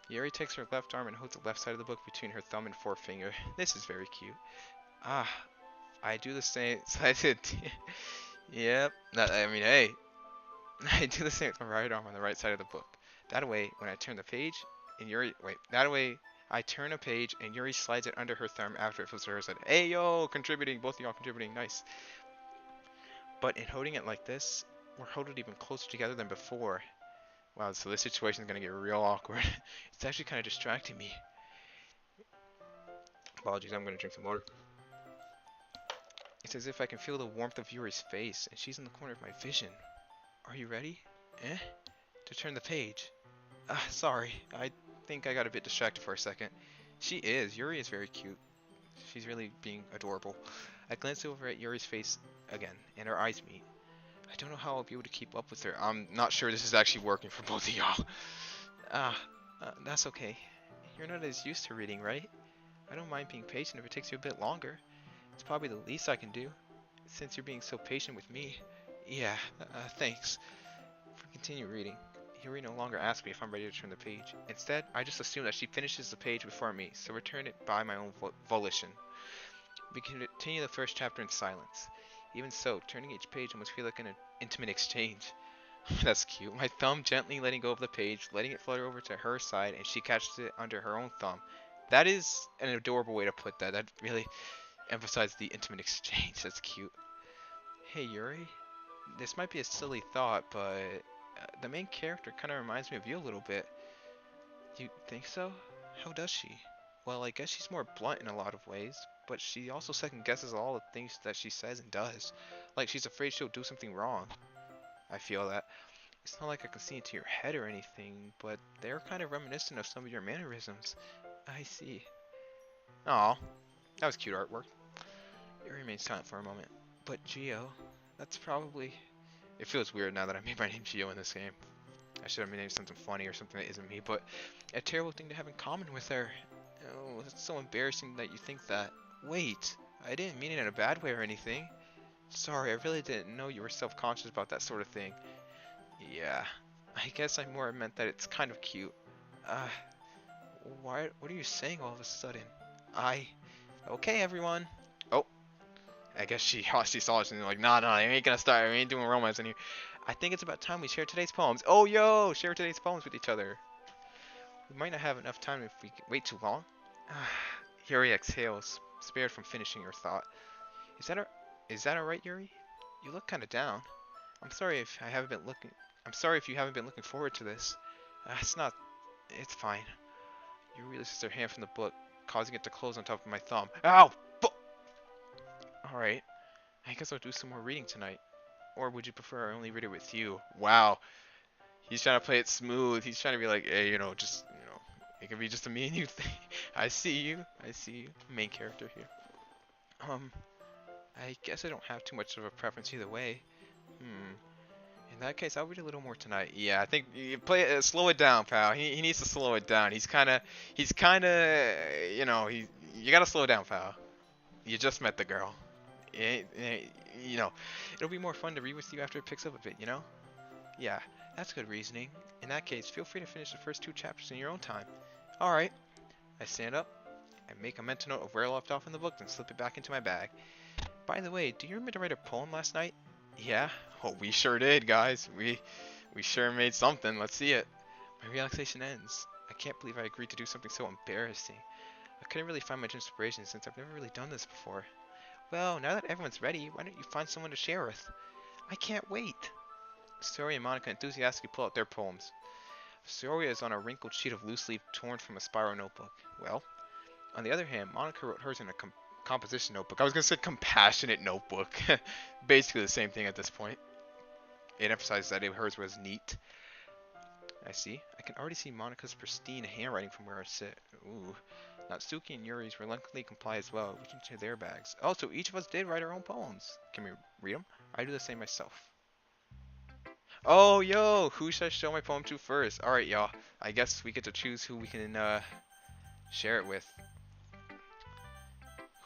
Yuri takes her left arm and holds the left side of the book between her thumb and forefinger. This is very cute. I do the same. So I did. Yep. I mean, hey. I do the same with my right arm on the right side of the book. That way, when I turn the page, that way, I turn a page and Yuri slides it under her thumb after it flips to her side. Hey, yo, contributing. Both of y'all contributing. Nice. But in holding it like this, we're holding even closer together than before. Wow, so this situation is gonna get real awkward. It's actually kind of distracting me. Apologies, I'm gonna drink some water. It's as if I can feel the warmth of Yuri's face, and she's in the corner of my vision. Are you ready? Eh? To turn the page. Sorry. I think I got a bit distracted for a second. She is. Yuri is very cute. She's really being adorable. I glance over at Yuri's face again, and our eyes meet. I don't know how I'll be able to keep up with her. I'm not sure this is actually working for both of y'all. That's okay. You're not as used to reading, right? I don't mind being patient if it takes you a bit longer. It's probably the least I can do, since you're being so patient with me. Yeah, thanks. If we continue reading, Yuri no longer asks me if I'm ready to turn the page. Instead, I just assume that she finishes the page before me, so return it by my own volition. We continue the first chapter in silence. Even so, turning each page almost feels like an intimate exchange. That's cute. My thumb gently letting go of the page, letting it flutter over to her side, and she catches it under her own thumb. That is an adorable way to put that. That really emphasizes the intimate exchange. That's cute. Hey, Yuri. This might be a silly thought, but the main character kind of reminds me of you a little bit. You think so? How does she? Well, I guess she's more blunt in a lot of ways, but she also second guesses all the things that she says and does. Like she's afraid she'll do something wrong. I feel that. It's not like I can see into your head or anything, but they're kind of reminiscent of some of your mannerisms. I see. Aw, that was cute artwork. It remains silent for a moment. But Gio, that's probably... It feels weird now that I made my name Gio in this game. I should have named something funny or something that isn't me, but a terrible thing to have in common with her. Oh, it's so embarrassing that you think that. Wait, I didn't mean it in a bad way or anything. Sorry, I really didn't know you were self-conscious about that sort of thing. Yeah, I guess I more meant that it's kind of cute. Uh, what are you saying all of a sudden? Okay, everyone. Oh, I guess she saw us and like, nah, I ain't gonna start, I ain't doing romance in here. I think it's about time we share today's poems. Oh, yo, share today's poems with each other. We might not have enough time if we wait too long. Yuri exhales, spared from finishing her thought. Is that alright, Yuri? You look kind of down. I'm sorry if I haven't been looking. I'm sorry if you haven't been looking forward to this. It's not. It's fine. Yuri releases her hand from the book, causing it to close on top of my thumb. Ow! Alright. I guess I'll do some more reading tonight. Or would you prefer I only read it with you? Wow. He's trying to play it smooth. He's trying to be like, hey, just, it can be just a me and you thing. I see you. I see you. Main character here. I guess I don't have too much of a preference either way. In that case, I'll read a little more tonight. Yeah, I think you slow it down, pal. He needs to slow it down. He's kind of, you gotta slow down, pal. You just met the girl. You know, it'll be more fun to read with you after it picks up a bit, Yeah, that's good reasoning. In that case, feel free to finish the first 2 chapters in your own time. Alright. I stand up, I make a mental note of where I left off in the book, then slip it back into my bag. By the way, do you remember to write a poem last night? Yeah? Oh, we sure did, guys. We sure made something. Let's see it. My relaxation ends. I can't believe I agreed to do something so embarrassing. I couldn't really find much inspiration since I've never really done this before. Well, now that everyone's ready, why don't you find someone to share with? I can't wait. Saori and Monica enthusiastically pull out their poems. Saori is on a wrinkled sheet of loose leaf torn from a spiral notebook. Well, on the other hand, Monica wrote hers in a composition notebook. I was going to say compassionate notebook. Basically the same thing at this point. It emphasizes that hers was neat. I see. I can already see Monica's pristine handwriting from where I sit. Ooh. Natsuki and Yuri's reluctantly comply as well, reaching into their bags. Oh, so each of us did write our own poems. Can we read them? I do the same myself. Oh, yo! Who should I show my poem to first? Alright, y'all. I guess we get to choose who we can share it with.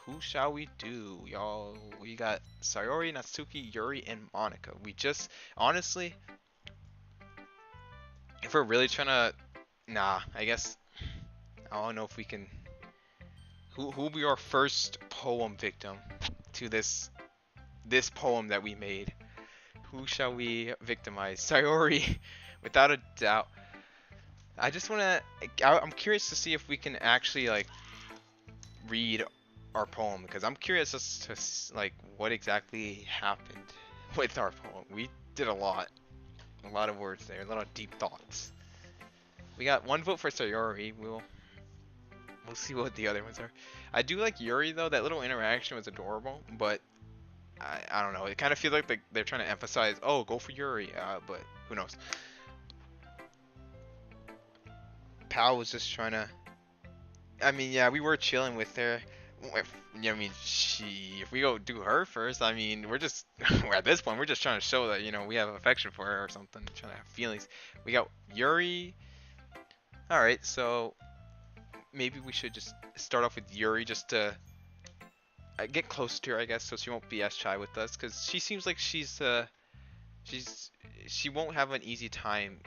Who shall we do, y'all? We got Sayori, Natsuki, Yuri, and Monica. We just, honestly, if we're really trying to, I guess, I don't know if we can, who will be our first poem victim to this poem that we made? Who shall we victimize? Sayori, without a doubt. I just want to, I'm curious to see if we can actually, like, read our poem, because I'm curious as to, like, what exactly happened with our poem. We did a lot. A lot of words there, a lot of deep thoughts. We got one vote for Sayori. We'll see what the other ones are. I do like Yuri though. That little interaction was adorable, but I don't know. It kind of feels like they're trying to emphasize, oh, go for Yuri. But who knows? Pal was just trying to. I mean, yeah, we were chilling with her. I mean, if we go do her first, I mean, we're just, at this point, we're just trying to show that, we have affection for her or something, trying to have feelings. We got Yuri. Alright, so maybe we should just start off with Yuri just to get close to her, I guess, so she won't be as shy with us, because she seems like she won't have an easy time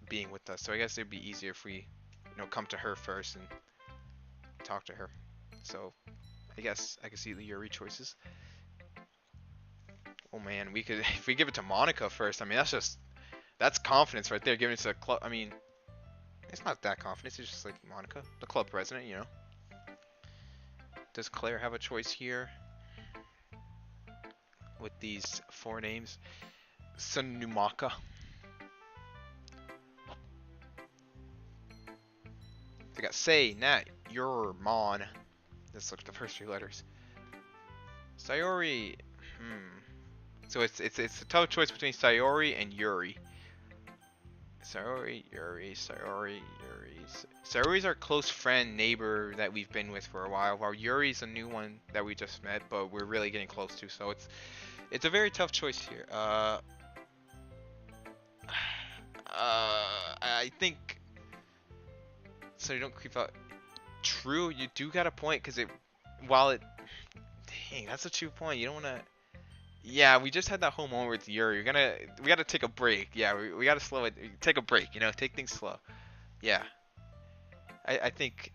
being with us, so I guess it'd be easier if we, come to her first and talk to her. So I guess I can see the Yuri choices. Oh man, we could if we give it to Monica first. I mean, that's confidence right there. Giving it to the club. I mean, it's not that confidence. It's just like Monica, the club president. Does Claire have a choice here with these 4 names? Sunumaka. They got Say, Nat, Your, Mon. Let's look at the first 3 letters. Sayori. So it's a tough choice between Sayori and Yuri. Sayori, Yuri, Sayori, Yuri. Sayori's our close friend, neighbor that we've been with for a while Yuri's a new one that we just met, but we're really getting close to. So it's a very tough choice here. I think so. You don't creep out. True, you do got a point, because dang, that's a true point. You don't want to. Yeah, we just had that whole moment with Yuri. We gotta take a break. Yeah, we gotta slow it. Take a break. Take things slow. Yeah, I think.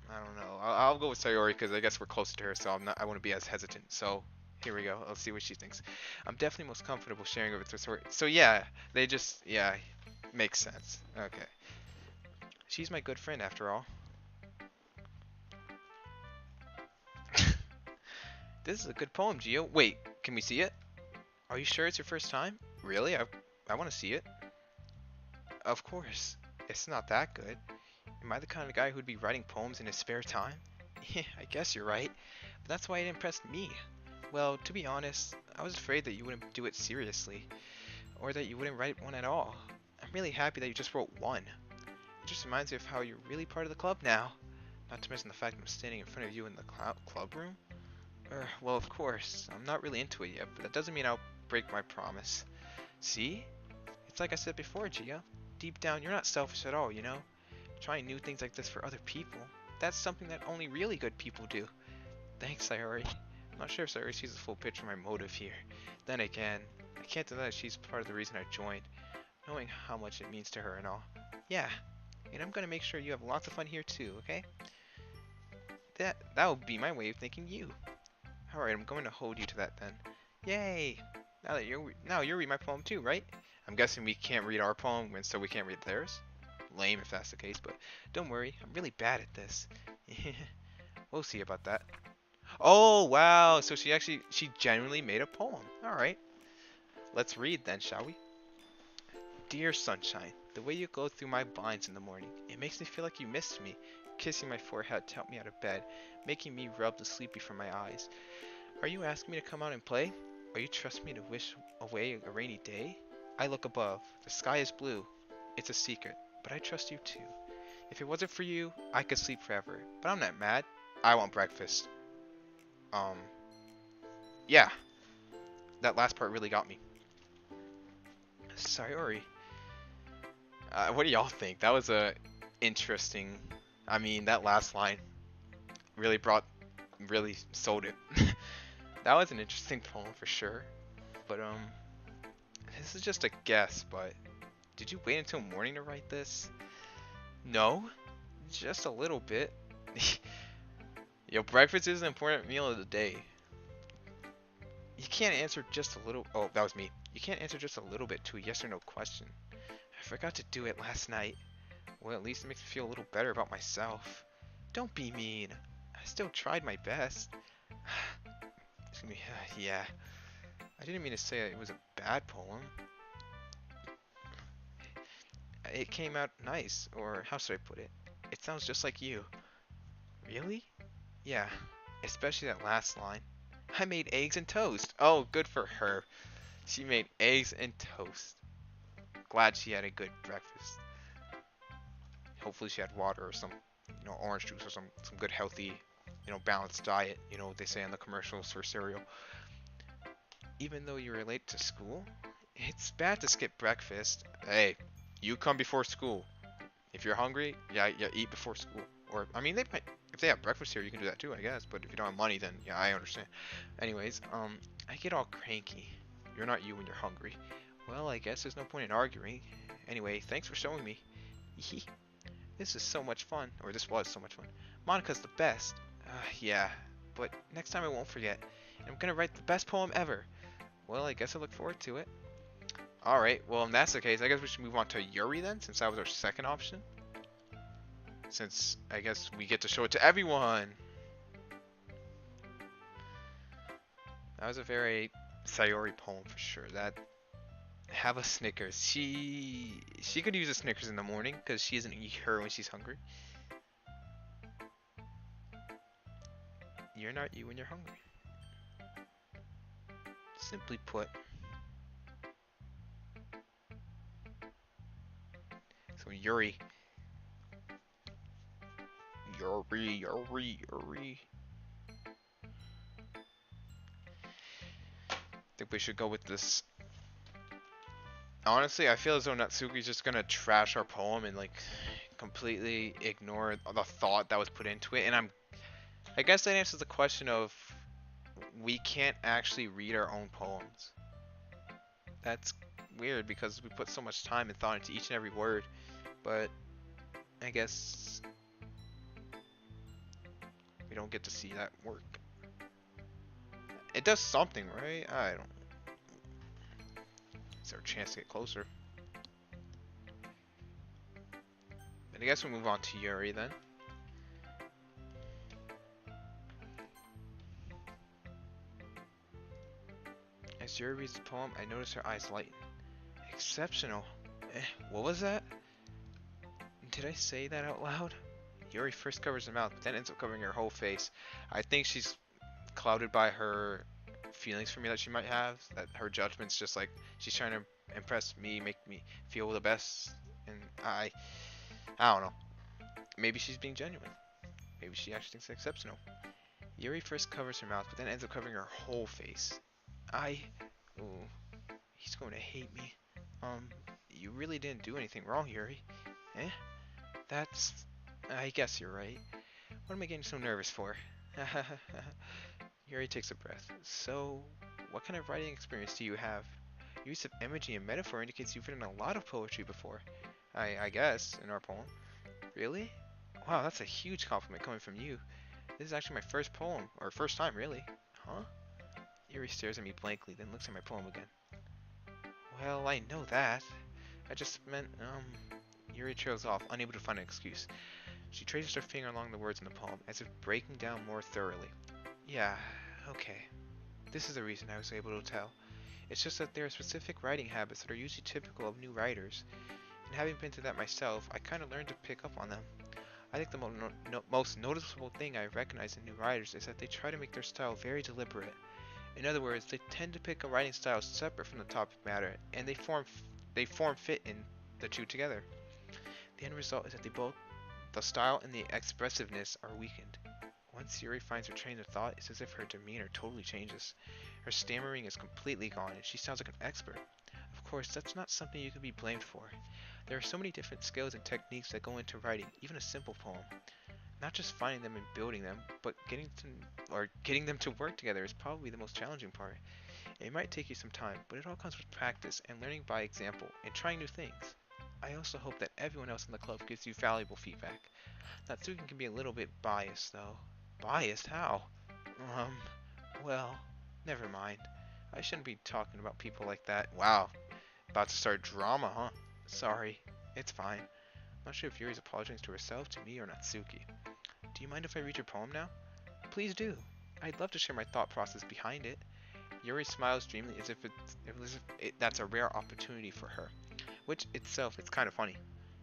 I don't know. I'll go with Sayori because I guess we're closer to her, so I wouldn't be as hesitant. So here we go. Let's see what she thinks. I'm definitely most comfortable sharing it with her. So yeah, makes sense. Okay. She's my good friend after all. This is a good poem, Gio. Wait, can we see it? Are you sure it's your first time? Really? I want to see it. Of course. It's not that good. Am I the kind of guy who'd be writing poems in his spare time? Yeah, I guess you're right. But that's why it impressed me. Well, to be honest, I was afraid that you wouldn't do it seriously. Or that you wouldn't write one at all. I'm really happy that you just wrote one. It just reminds me of how you're really part of the club now. Not to mention the fact I'm standing in front of you in the club room. Well, of course, I'm not really into it yet, but that doesn't mean I'll break my promise. See? It's like I said before, Gia. Deep down, you're not selfish at all, Trying new things like this for other people. That's something that only really good people do. Thanks, Sayori. I'm not sure if Sayori sees the full picture of my motive here. Then again, I can't deny that she's part of the reason I joined, knowing how much it means to her and all. Yeah, and I'm gonna make sure you have lots of fun here too, okay? That would be my way of thanking you. Alright, I'm going to hold you to that then. Yay! Now you read my poem too, right? I'm guessing we can't read our poem, and so we can't read theirs? Lame if that's the case, but don't worry, I'm really bad at this. We'll see about that. Oh, wow! So she genuinely made a poem. Alright. Let's read then, shall we? Dear sunshine, the way you glow through my blinds in the morning, it makes me feel like you missed me. Kissing my forehead to help me out of bed, making me rub the sleepy from my eyes. Are you asking me to come out and play? Are you trusting me to wish away a rainy day? I look above. The sky is blue. It's a secret, but I trust you too. If it wasn't for you, I could sleep forever. But I'm not mad. I want breakfast. Yeah. That last part really got me. Sayori. What do y'all think? That was a interesting... I mean, that last line really sold it. That was an interesting poem for sure. But, this is just a guess, but did you wait until morning to write this? No, just a little bit. Yo, breakfast is an important meal of the day. You can't answer just a little... Oh, that was me. You can't answer just a little bit to a yes or no question. I forgot to do it last night. Well, at least it makes me feel a little better about myself. Don't be mean. I still tried my best. Yeah. I didn't mean to say it was a bad poem. It came out nice, or how should I put it? It sounds just like you. Really? Yeah, especially that last line. I made eggs and toast. Oh, good for her. She made eggs and toast. Glad she had a good breakfast. Hopefully she had water or some, orange juice or some good healthy, balanced diet. You know what they say on the commercials for cereal. Even though you're late to school, it's bad to skip breakfast. Hey, you come before school. If you're hungry, yeah, eat before school. Or I mean, they might if they have breakfast here, you can do that too, I guess. But if you don't have money, then yeah, I understand. Anyways, I get all cranky. You're not you when you're hungry. Well, I guess there's no point in arguing. Anyway, thanks for showing me. This is so much fun, or this was so much fun. Monica's the best. Yeah, but next time I won't forget. And I'm gonna write the best poem ever. Well, I guess I look forward to it. Alright, well, if that's the case, I guess we should move on to Yuri then, since that was our second option. Since I guess we get to show it to everyone. That was a very Sayori poem for sure. That have a Snickers. She could use a Snickers in the morning because she doesn't eat her when she's hungry. You're not you when you're hungry. Simply put. So Yuri. Yuri. I think we should go with this. Honestly, I feel as though Natsuki's just gonna trash our poem and like completely ignore the thought that was put into it. And I guess that answers the question of we can't actually read our own poems. That's weird because we put so much time and thought into each and every word. But I guess we don't get to see that work. It does something, right? I don't. It's our chance to get closer. But I guess we'll move on to Yuri then. As Yuri reads the poem, I notice her eyes lighten. Exceptional. What was that? Did I say that out loud? Yuri first covers her mouth, but then ends up covering her whole face. I think she's clouded by her feelings for me that she might have. That her judgment's just like she's trying to impress me, make me feel the best, and I don't know. Maybe she's being genuine. Maybe she actually thinks it's exceptional. Yuri first covers her mouth, but then ends up covering her whole face. Ooh, he's going to hate me. You really didn't do anything wrong, Yuri. I guess you're right. What am I getting so nervous for? Yuri takes a breath. So, what kind of writing experience do you have? Your use of imagery and metaphor indicates you've written a lot of poetry before. I guess, in our poem. Really? Wow, that's a huge compliment coming from you. This is actually my first poem, or first time, really. Huh? Yuri stares at me blankly, then looks at my poem again. Well, I know that. I just meant, Yuri trails off, unable to find an excuse. She traces her finger along the words in the poem, as if breaking down more thoroughly. Yeah, okay. This is the reason I was able to tell. It's just that there are specific writing habits that are usually typical of new writers. And having been through that myself, I kind of learned to pick up on them. I think the most noticeable thing I recognize in new writers is that they try to make their style very deliberate. In other words, they tend to pick a writing style separate from the topic matter, and they form fit in the two together. The end result is that the style and the expressiveness are weakened. Once Yuri finds her train of thought, it's as if her demeanor totally changes. Her stammering is completely gone, and she sounds like an expert. Of course, that's not something you can be blamed for. There are so many different skills and techniques that go into writing, even a simple poem. Not just finding them and building them, but getting them to work together is probably the most challenging part. It might take you some time, but it all comes with practice and learning by example and trying new things. I also hope that everyone else in the club gives you valuable feedback. Natsuki can be a little bit biased, though. Biased? How? Well, never mind. I shouldn't be talking about people like that. Wow. About to start drama, huh? Sorry. It's fine. I'm not sure if Yuri's apologizing to herself, to me, or Natsuki. Do you mind if I read your poem now? Please do. I'd love to share my thought process behind it. Yuri smiles dreamily as if that's a rare opportunity for her, which itself is kind of funny.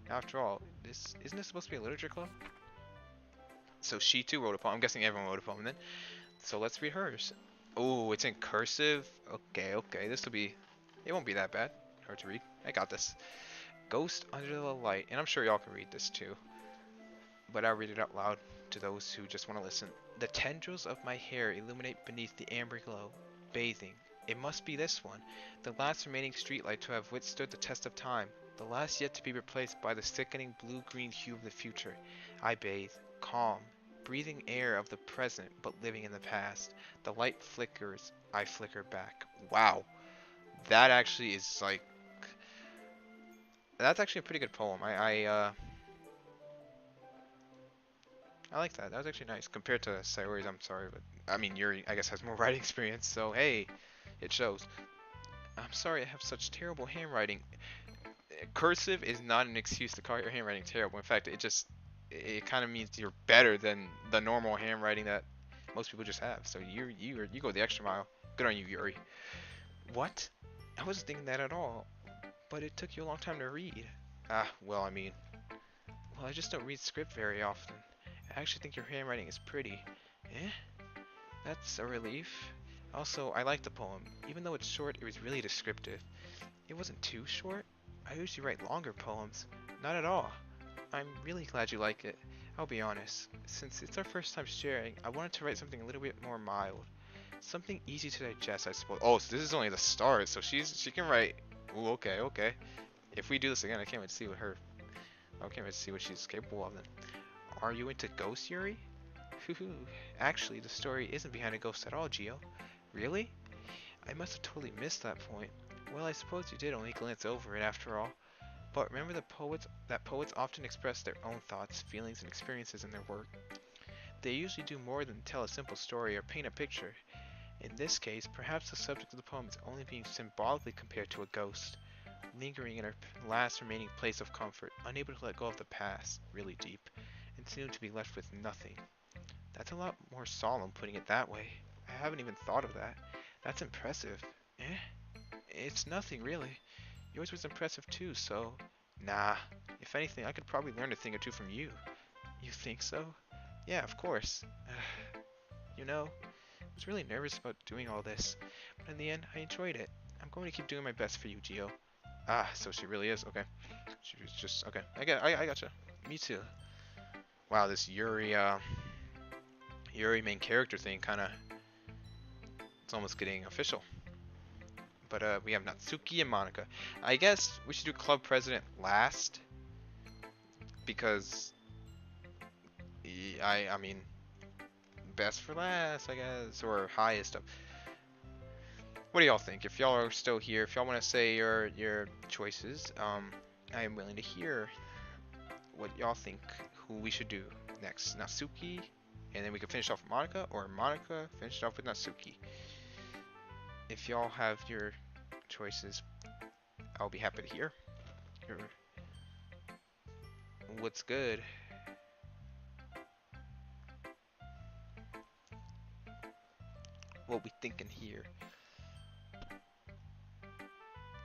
After all, this isn't this supposed to be a literature club? So she too wrote a poem. I'm guessing everyone wrote a poem then. So let's read hers. Oh, it's in cursive. Okay, okay. This will be. It won't be that bad. Hard to read. I got this. Ghost under the light, and I'm sure y'all can read this too. But I'll read it out loud to those who just want to listen. The tendrils of my hair illuminate beneath the amber glow, bathing. It must be this one, the last remaining streetlight to have withstood the test of time, the last yet to be replaced by the sickening blue-green hue of the future. I bathe, calm, breathing air of the present but living in the past. The light flickers, I flicker back. Wow, that actually is like, that's actually a pretty good poem. I like that. That was actually nice compared to Sayori's. I'm sorry, but I mean Yuri, I guess, has more writing experience, so hey, it shows. I'm sorry I have such terrible handwriting. Cursive is not an excuse to call your handwriting terrible. In fact, it kind of means you're better than the normal handwriting that most people just have. So you go the extra mile. Good on you, Yuri. What? I wasn't thinking that at all. But it took you a long time to read. Ah, well, I mean, well, I just don't read script very often. I actually think your handwriting is pretty. Eh? That's a relief. Also, I like the poem. Even though it's short, it was really descriptive. It wasn't too short. I usually write longer poems. Not at all. I'm really glad you like it. I'll be honest. Since it's our first time sharing, I wanted to write something a little bit more mild. Something easy to digest, I suppose. Oh, so this is only the start, so she can write. Ooh, okay, okay. If we do this again, I can't wait to see what I can't wait to see what she's capable of then. Are you into ghosts, Yuri? Actually, the story isn't behind a ghost at all, Gio. Really? I must have totally missed that point. Well, I suppose you did only glance over it after all. But remember that poets often express their own thoughts, feelings, and experiences in their work. They usually do more than tell a simple story or paint a picture. In this case, perhaps the subject of the poem is only being symbolically compared to a ghost, lingering in her last remaining place of comfort, unable to let go of the past, really deep, and soon to be left with nothing. That's a lot more solemn putting it that way. I haven't even thought of that. That's impressive. Eh? It's nothing really. Yours was impressive too, so... Nah. If anything, I could probably learn a thing or two from you. You think so? Yeah, of course. You know, I was really nervous about doing all this, but in the end, I enjoyed it. I'm going to keep doing my best for you, Gio. Ah, so she really is. Okay. She was just... Okay. I gotcha. Me too. Wow, this Yuri main character thing kind of... It's almost getting official. But we have Natsuki and Monica. I guess we should do club president last because I mean best for last, I guess, or highest up. What do y'all think? If y'all are still here, if y'all want to say your choices, I am willing to hear what y'all think. Who we should do next, Natsuki, and then we can finish off with Monica, or Monica finish off with Natsuki. If y'all have your choices, I'll be happy to hear what's good. What we thinking here.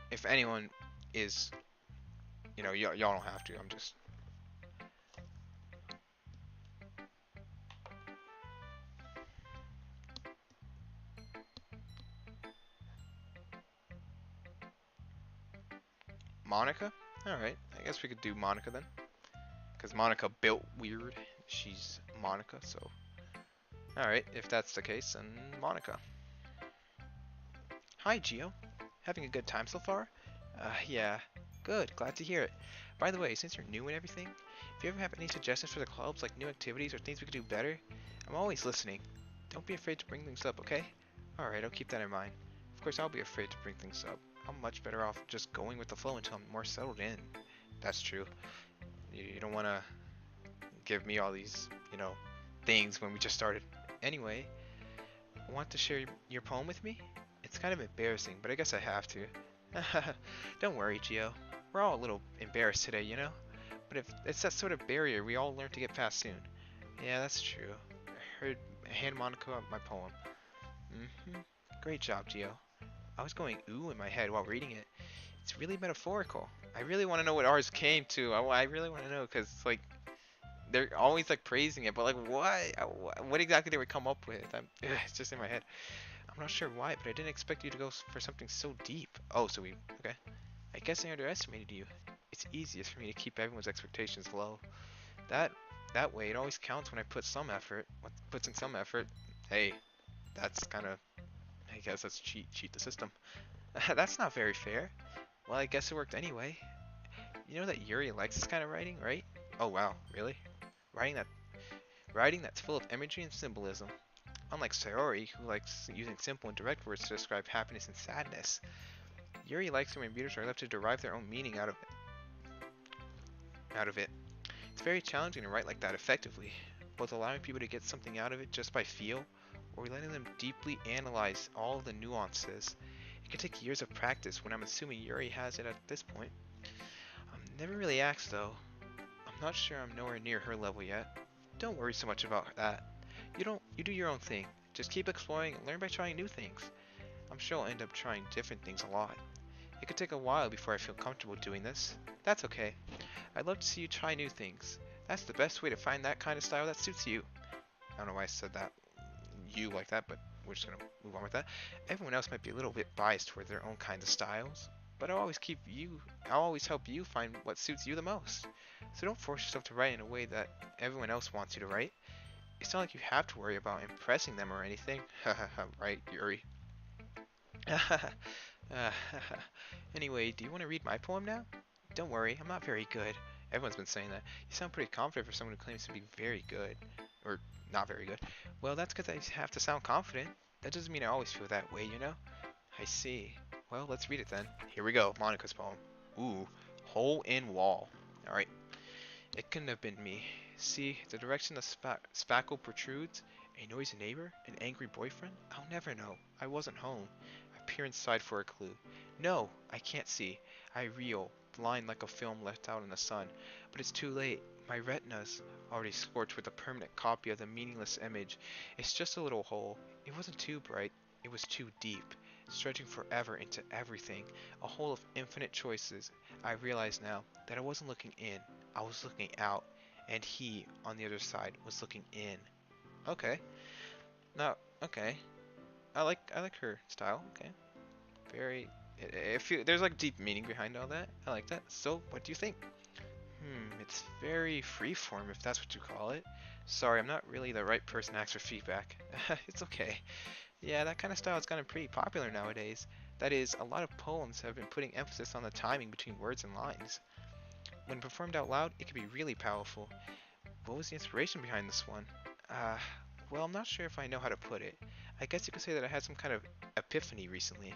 If anyone is, you know, y'all don't have to. I'm just. Monica? Alright, I guess we could do Monica then. Because Monica built weird. She's Monica, so. Alright, if that's the case, then Monica. Hi, Gio. Having a good time so far? Yeah. Good, glad to hear it. By the way, since you're new and everything, if you ever have any suggestions for the clubs, like new activities or things we could do better, I'm always listening. Don't be afraid to bring things up, okay? Alright, I'll keep that in mind. Of course, I'll be afraid to bring things up. I'm much better off just going with the flow until I'm more settled in. That's true. You don't want to give me all these, you know, things when we just started. Anyway, want to share your poem with me? It's kind of embarrassing, but I guess I have to. Don't worry, Gio. We're all a little embarrassed today, you know? But if it's that sort of barrier we all learn to get past soon. Yeah, that's true. I heard hand Monica my poem. Great job, Gio. I was going ooh in my head while reading it. It's really metaphorical. I really want to know what ours came to. I really want to know because like they're always like praising it, but like what exactly did we come up with? It's just in my head. I'm not sure why, but I didn't expect you to go for something so deep. Oh, so we okay. I guess I underestimated you. It's easiest for me to keep everyone's expectations low. That that way, it always counts when I put some effort. What puts in some effort? Hey, that's kind of. I guess that's cheat the system. That's not very fair. Well, I guess it worked anyway. You know that Yuri likes this kind of writing, right? Oh wow, really? Writing that writing that's full of imagery and symbolism. Unlike Sayori, who likes using simple and direct words to describe happiness and sadness, Yuri likes it when readers are left to derive their own meaning out of it. It's very challenging to write like that effectively, both allowing people to get something out of it just by feel, or letting them deeply analyze all of the nuances. It can take years of practice when I'm assuming Yuri has it at this point. Never really asked though. I'm not sure I'm nowhere near her level yet. Don't worry so much about that. You do your own thing. Just keep exploring and learn by trying new things. I'm sure I'll end up trying different things a lot. It could take a while before I feel comfortable doing this. That's okay. I'd love to see you try new things. That's the best way to find that kind of style that suits you. I don't know why I said that you like that, but we're just gonna move on with that. Everyone else might be a little bit biased toward their own kinds of styles, but I'll always help you find what suits you the most. So don't force yourself to write in a way that everyone else wants you to write. It's not like you have to worry about impressing them or anything. Right, Yuri? Anyway, do you want to read my poem now? Don't worry, I'm not very good. Everyone's been saying that. You sound pretty confident for someone who claims to be very good. Or not very good. Well, that's because I have to sound confident. That doesn't mean I always feel that way, you know? I see. Well, let's read it then. Here we go, Monica's poem. Ooh, hole in wall. Alright. It couldn't have been me. See, the direction the spackle protrudes, a noisy neighbor, an angry boyfriend? I'll never know. I wasn't home. I peer inside for a clue. No, I can't see. I reel, blind like a film left out in the sun. But it's too late. My retina's already scorched with a permanent copy of the meaningless image. It's just a little hole. It wasn't too bright. It was too deep, stretching forever into everything. A hole of infinite choices. I realize now that I wasn't looking in. I was looking out. And he, on the other side, was looking in. Okay. Now, okay. I like her style. Okay. Very. There's like deep meaning behind all that. I like that. So, what do you think? It's very freeform if that's what you call it. Sorry, I'm not really the right person to ask for feedback. It's okay. Yeah, that kind of style is gotten pretty popular nowadays. That is, a lot of poems have been putting emphasis on the timing between words and lines. When performed out loud, it can be really powerful. What was the inspiration behind this one? Uh, well, I'm not sure if I know how to put it. I guess you could say that I had some kind of epiphany recently.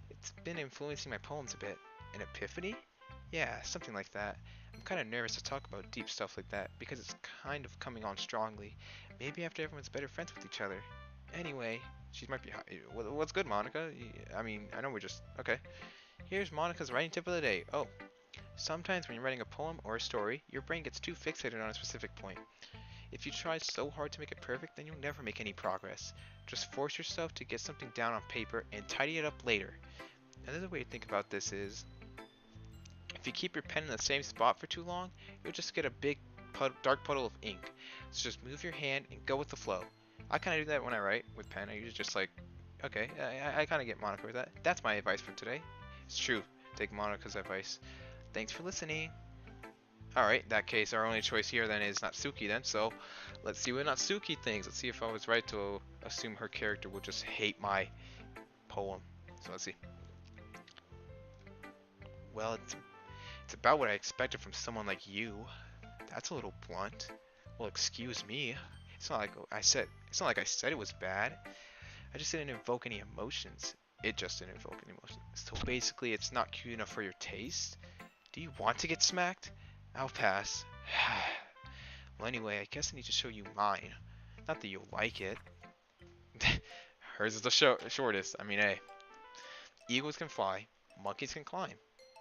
It's been influencing my poems a bit. An epiphany? Yeah, something like that. I'm kind of nervous to talk about deep stuff like that because it's kind of coming on strongly. Maybe after everyone's better friends with each other. Anyway, she might be. What's good, Monica? I mean, I know we're just. Okay. Here's Monica's writing tip of the day. Oh, sometimes when you're writing a poem or a story, your brain gets too fixated on a specific point. If you try so hard to make it perfect, then you'll never make any progress. Just force yourself to get something down on paper and tidy it up later. Another way to think about this is, if you keep your pen in the same spot for too long, you'll just get a big dark puddle of ink. So just move your hand and go with the flow. I kind of do that when I write with pen. I usually just like, okay, I kind of get Monica with that. That's my advice for today. It's true. Take Monica's advice. Thanks for listening. Alright, in that case, our only choice here then is Natsuki then, so let's see what Natsuki thinks. Let's see if I was right to assume her character will just hate my poem. So let's see. Well, it's about what I expected from someone like you. That's a little blunt. Well, excuse me. It's not like I said it was bad. I just didn't invoke any emotions. It just didn't invoke any emotions. So basically, it's not cute enough for your taste. Do you want to get smacked? I'll pass. Well, anyway, I guess I need to show you mine. Not that you'll like it. Hers is the shortest. I mean, hey. Eagles can fly. Monkeys can climb.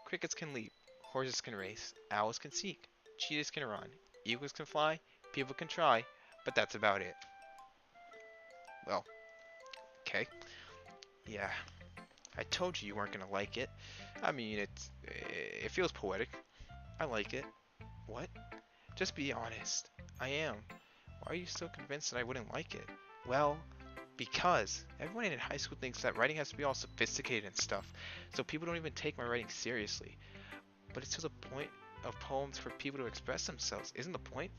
Crickets can leap. Horses can race. Owls can seek. Cheetahs can run. Eagles can fly. People can try. But that's about it. Well, okay. Yeah, I told you weren't gonna like it. I mean, it feels poetic. I like it. What? Just be honest. I am. Why are you so convinced that I wouldn't like it? Well, because everyone in high school thinks that writing has to be all sophisticated and stuff, so people don't even take my writing seriously. But it's to the point of poems for people to express themselves. Isn't the point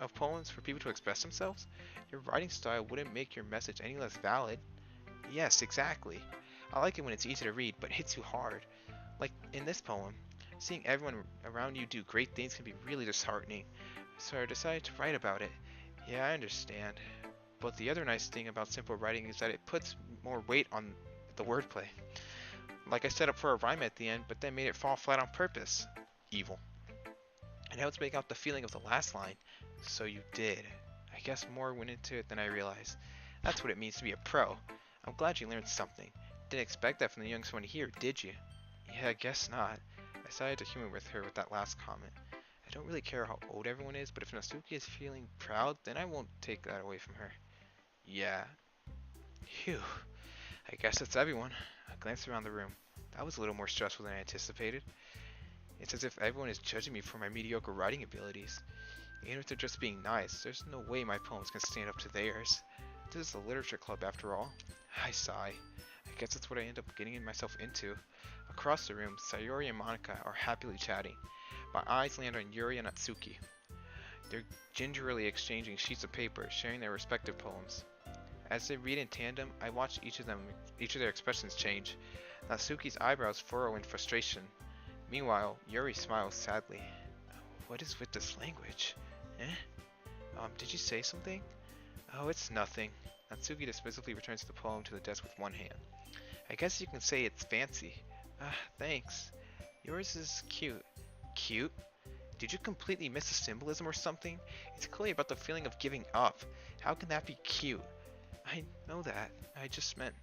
of poems for people to express themselves? Your writing style wouldn't make your message any less valid. Yes, exactly. I like it when it's easy to read, but hits you hard. Like in this poem, seeing everyone around you do great things can be really disheartening. So I decided to write about it. Yeah, I understand. But the other nice thing about simple writing is that it puts more weight on the wordplay. Like I set up for a rhyme at the end, but then made it fall flat on purpose. Evil. And helps make out the feeling of the last line. So you did. I guess more went into it than I realized. That's what it means to be a pro. I'm glad you learned something. Didn't expect that from the youngest one here, did you? Yeah, I guess not. I decided to humor with her with that last comment. I don't really care how old everyone is, but if Natsuki is feeling proud, then I won't take that away from her. Yeah. Phew. I guess that's everyone. I glanced around the room. That was a little more stressful than I anticipated. It's as if everyone is judging me for my mediocre writing abilities. Even if they're just being nice, there's no way my poems can stand up to theirs. This is a literature club after all. I sigh. I guess that's what I end up getting myself into. Across the room, Sayori and Monica are happily chatting. My eyes land on Yuri and Natsuki. They're gingerly exchanging sheets of paper, sharing their respective poems. As they read in tandem, I watch each of their expressions change. Natsuki's eyebrows furrow in frustration. Meanwhile, Yuri smiles sadly. What is with this language? Eh? Did you say something? Oh, it's nothing. Natsuki dismissively returns the poem to the desk with one hand. I guess you can say it's fancy. Ah, thanks. Yours is cute. Cute? Did you completely miss the symbolism or something? It's clearly about the feeling of giving up. How can that be cute? I know that. I just meant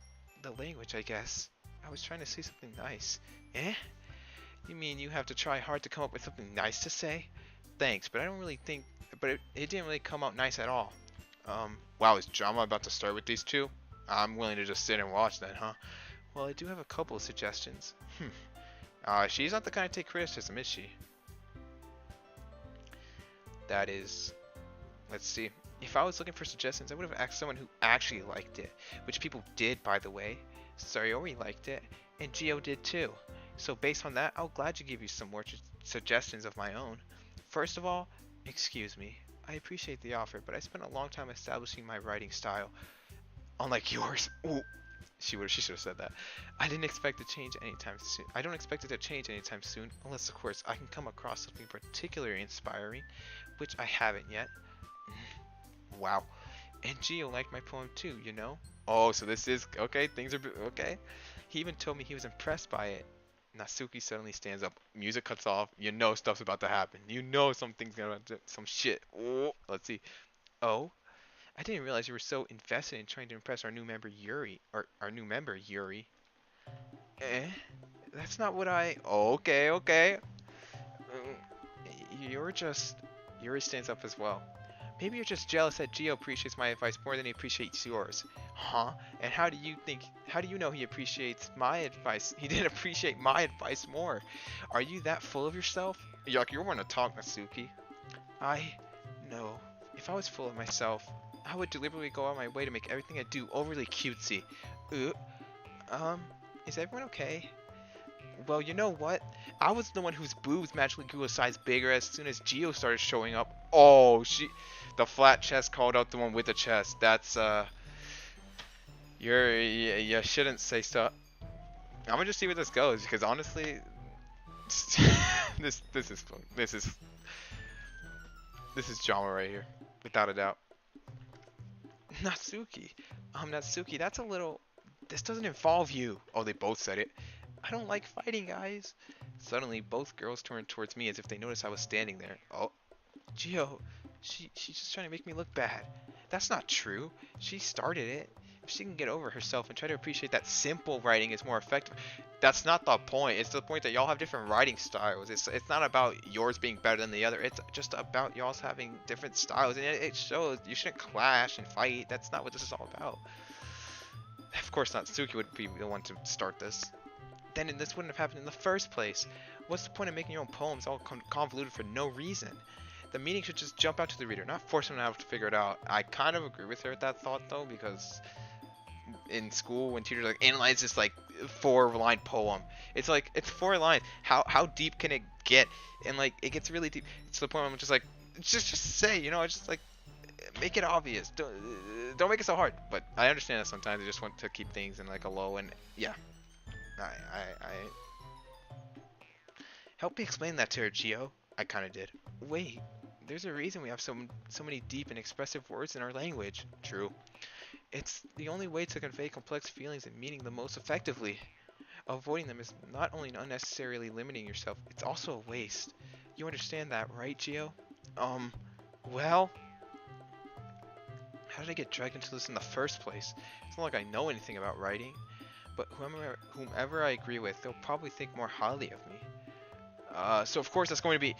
the language, I guess. I was trying to say something nice. Eh? You mean you have to try hard to come up with something nice to say? Thanks, but I don't really think... But it didn't really come out nice at all. Wow, is drama about to start with these two? I'm willing to just sit and watch that, huh? Well, I do have a couple of suggestions. She's not the kind to take criticism, is she? That is... Let's see. If I was looking for suggestions, I would have asked someone who actually liked it. Which people did, by the way. Sayori liked it, and Gio did too. So based on that, I'll gladly give you some more suggestions of my own. First of all, excuse me. I appreciate the offer, but I spent a long time establishing my writing style. Unlike yours. Ooh. She should have said that. I didn't expect to change anytime soon. I don't expect it to change anytime soon, unless of course I can come across something particularly inspiring, which I haven't yet. Wow. And Gio liked my poem too, you know? Oh, so this is okay, things are okay. He even told me he was impressed by it. Natsuki suddenly stands up. Music cuts off. You know stuff's about to happen. You know something's gonna do some shit. Oh, let's see. Oh, I didn't realize you were so invested in trying to impress our new member Yuri. Or our new member Yuri. Eh? That's not what I... Oh, okay, okay. You're just... Yuri stands up as well. Maybe you're just jealous that Gio appreciates my advice more than he appreciates yours. Huh? And how do you know he appreciates my advice? He didn't appreciate my advice more. Are you that full of yourself? Yuck, you're one to talk, Natsuki. No. If I was full of myself, I would deliberately go out of my way to make everything I do overly cutesy. Is everyone okay? Well, you know what? I was the one whose boobs magically grew a size bigger as soon as Gio started showing up. Oh, the flat chest called out the one with the chest. That's, you shouldn't say stuff. I'm gonna just see where this goes, because honestly, this is fun. This is drama right here, without a doubt. Natsuki, Natsuki, that's a little... This doesn't involve you. Oh, they both said it. I don't like fighting, guys. Suddenly, both girls turned towards me as if they noticed I was standing there. Oh, Gio, she's just trying to make me look bad. That's not true. She started it. If she can get over herself and try to appreciate that simple writing is more effective. That's not the point. It's the point that y'all have different writing styles. It's not about yours being better than the other. It's just about y'all's having different styles. And it shows you shouldn't clash and fight. That's not what this is all about. Of course not. Suki would be the one to start this. Then this wouldn't have happened in the first place. What's the point of making your own poems all convoluted for no reason? The meaning should just jump out to the reader, not force them to have to figure it out. I kind of agree with her with that thought though, because in school when teachers like analyze this like 4-line poem, it's like it's 4 lines. How deep can it get? And like it gets really deep. It's the point where I'm just like just say, you know, it's just like make it obvious. Don't make it so hard. But I understand that sometimes they just want to keep things in like a low and yeah. I help me explain that to her, Gio. I kind of did. Wait, there's a reason we have so many deep and expressive words in our language. True. It's the only way to convey complex feelings and meaning the most effectively. Avoiding them is not only unnecessarily limiting yourself, it's also a waste. You understand that, right, Gio? Well, how did I get dragged into this in the first place? It's not like I know anything about writing, but whomever I agree with, they'll probably think more highly of me. So of course that's going to be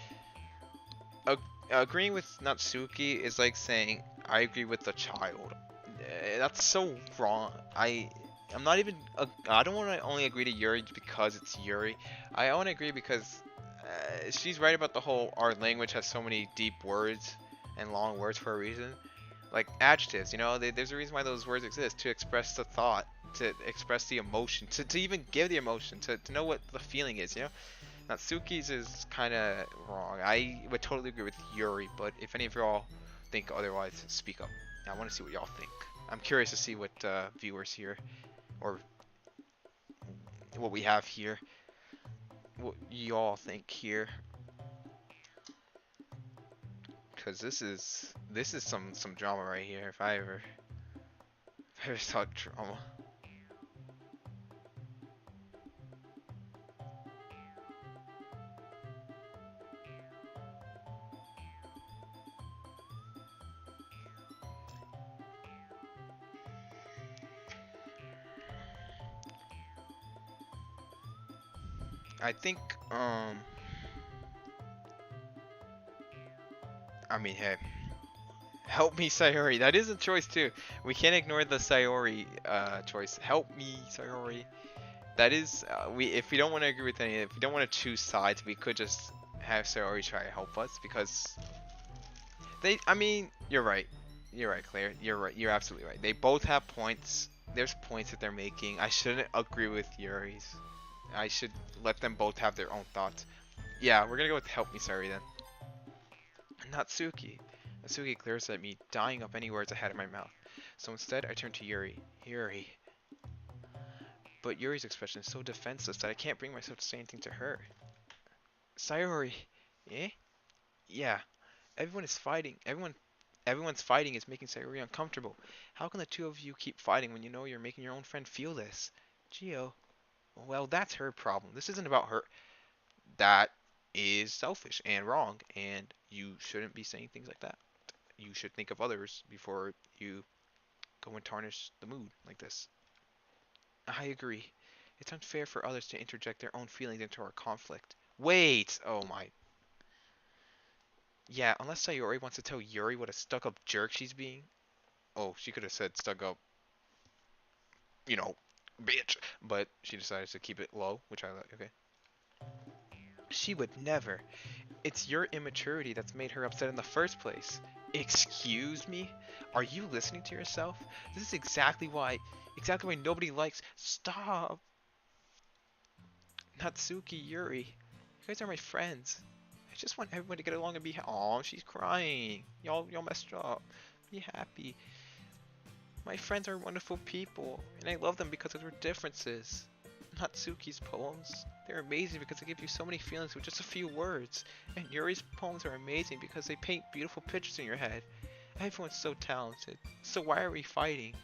agreeing with Natsuki is like saying I agree with the child. That's so wrong. I'm not even I don't want to only agree to Yuri because it's Yuri. I want to agree because she's right about the whole our language has so many deep words and long words for a reason. Like adjectives, you know, there's a reason why those words exist, to express the thought, to express the emotion, to even give the emotion, to know what the feeling is, you know? Natsuki's is kind of wrong. I would totally agree with Yuri, but if any of y'all think otherwise, speak up. I want to see what y'all think. I'm curious to see what viewers here, or what we have here, what y'all think here. Because this is some drama right here. If I ever saw drama. I think I mean, hey, help me, Sayori. That is a choice too. We can't ignore the Sayori choice. Help me, Sayori. That is if we don't want to agree with any, if we don't want to choose sides, we could just have Sayori try to help us because I mean, you're right. You're right, Claire. You're right. You're absolutely right. They both have points. There's points that they're making. I shouldn't agree with Yuri's. I should let them both have their own thoughts. Yeah, we're gonna go with help me, Sayori then. Natsuki. Natsuki glares at me, dying up any words I had in my mouth. So instead, I turn to Yuri. Yuri. But Yuri's expression is so defenseless that I can't bring myself to say anything to her. Sayori. Eh? Yeah. Everyone is fighting. Everyone's fighting is making Sayori uncomfortable. How can the two of you keep fighting when you know you're making your own friend feel this? Gio. Well, that's her problem. This isn't about her. That is selfish and wrong, and you shouldn't be saying things like that. You should think of others before you go and tarnish the mood like this. I agree. It's unfair for others to interject their own feelings into our conflict. Wait! Oh my. Yeah, unless Sayori wants to tell Yuri what a stuck-up jerk she's being. Oh, she could have said stuck-up, you know, bitch. But she decided to keep it low, which I like. Okay. She would never. It's your immaturity that's made her upset in the first place. Excuse me? Are you listening to yourself? This is exactly why nobody likes. Stop. Natsuki, Yuri. You guys are my friends. I just want everyone to get along and be oh, she's crying. Y'all messed up. Be happy. My friends are wonderful people, and I love them because of their differences. Natsuki's poems, they're amazing because they give you so many feelings with just a few words. And Yuri's poems are amazing because they paint beautiful pictures in your head. Everyone's so talented. So why are we fighting?